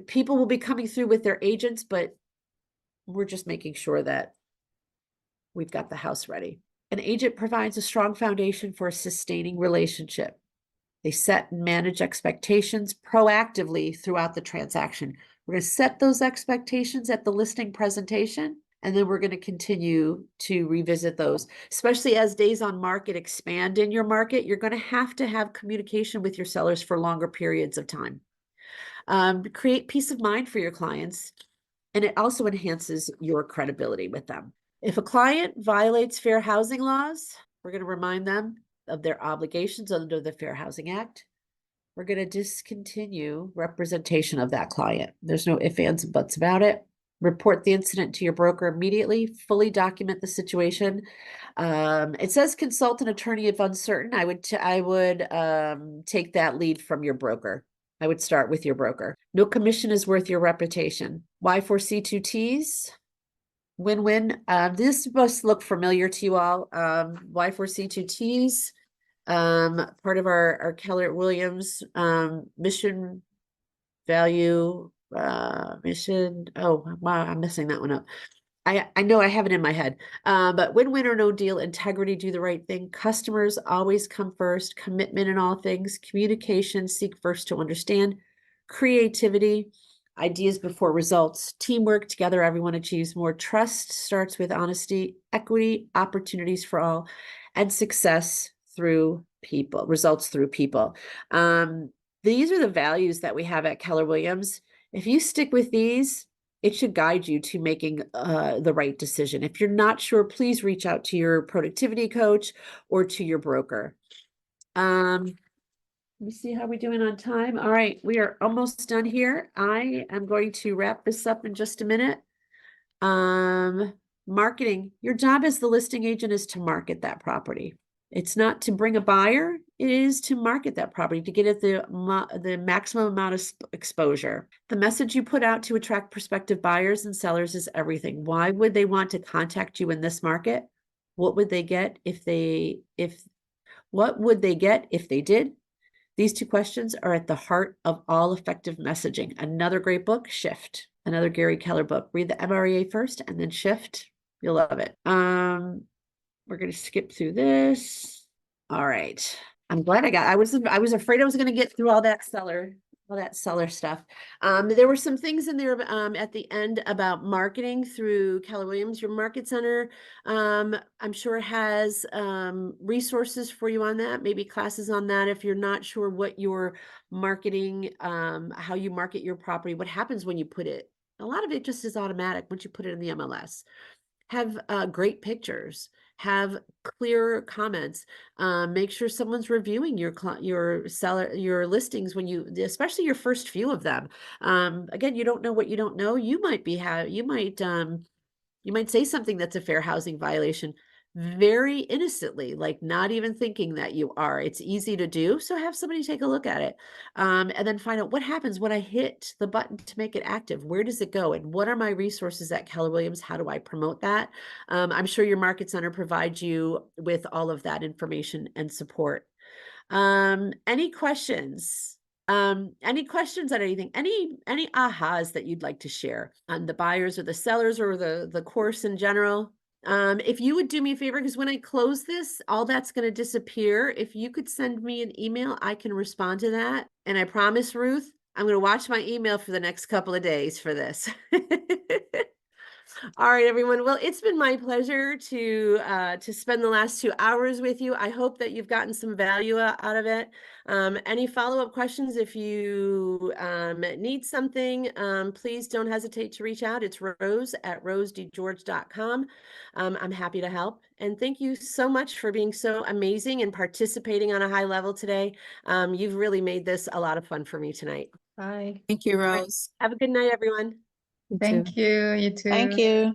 People will be coming through with their agents, but we're just making sure that we've got the house ready. An agent provides a strong foundation for a sustaining relationship. They set and manage expectations proactively throughout the transaction. We're going to set those expectations at the listing presentation, and then we're going to continue to revisit those, especially as days on market expand in your market. You're going to have communication with your sellers for longer periods of time. Create peace of mind for your clients, and it also enhances your credibility with them. If a client violates fair housing laws, we're going to remind them of their obligations under the Fair Housing Act. We're going to discontinue representation of that client. There's no ifs, ands, and buts about it. Report the incident to your broker immediately. Fully document the situation. It says consult an attorney if uncertain. I would take that lead from your broker. I would start with your broker. No commission is worth your reputation. Y4C2Ts. Win-win. This must look familiar to you all. Y4C2Ts. Part of our Keller Williams mission value mission. Oh wow, I'm messing that one up. I know I have it in my head. But win-win or no deal, integrity, do the right thing. Customers always come first. Commitment in all things. Communication, seek first to understand. Creativity, ideas before results. Teamwork, together everyone achieves more. Trust starts with honesty, equity, opportunities for all, and success through people, results through people. These are the values that we have at Keller Williams. If you stick with these, it should guide you to making the right decision. If you're not sure, please reach out to your productivity coach or to your broker. Let me see how we're doing on time. All right, we are almost done here. I am going to wrap this up in just a minute. Marketing. Your job as the listing agent is to market that property. It's not to bring a buyer. It is to market that property, to get at the maximum amount of exposure. The message you put out to attract prospective buyers and sellers is everything. Why would they want to contact you in this market? What would they get what would they get if they did? These two questions are at the heart of all effective messaging. Another great book, Shift. Another Gary Keller book. Read the MREA first and then Shift. You'll love it. We're going to skip through this. All right. I'm glad I was afraid I was going to get through all that seller stuff. There were some things in there at the end about marketing through Keller Williams. Your market center, I'm sure has resources for you on that, maybe classes on that. If you're not sure what your marketing, how you market your property, what happens when you put it. A lot of it just is automatic once you put it in the MLS. Have great pictures, have clear comments, make sure someone's reviewing your listings when especially your first few of them. Again, you don't know what you don't know. You might say something that's a fair housing violation very innocently, like not even thinking that you are. It's easy to do. So have somebody take a look at it. And then find out what happens when I hit the button to make it active. Where does it go? And what are my resources at Keller Williams? How do I promote that? I'm sure your market center provides you with all of that information and support. Any questions? Any questions on anything? Any ahas that you'd like to share on the buyers or the sellers or the course in general? If you would do me a favor, because when I close this, all that's going to disappear. If you could send me an email, I can respond to that. And I promise, Ruth, I'm going to watch my email for the next couple of days for this. All right, everyone. Well, it's been my pleasure to spend the last 2 hours with you. I hope that you've gotten some value out of it. Any follow-up questions, if you need something, please don't hesitate to reach out. It's rose@rosedgeorge.com. I'm happy to help. And thank you so much for being so amazing and participating on a high level today. You've really made this a lot of fun for me tonight.
Bye.
Thank you, Rose.
Have a good night, everyone.
You too.
Thank you, you too.
Thank you.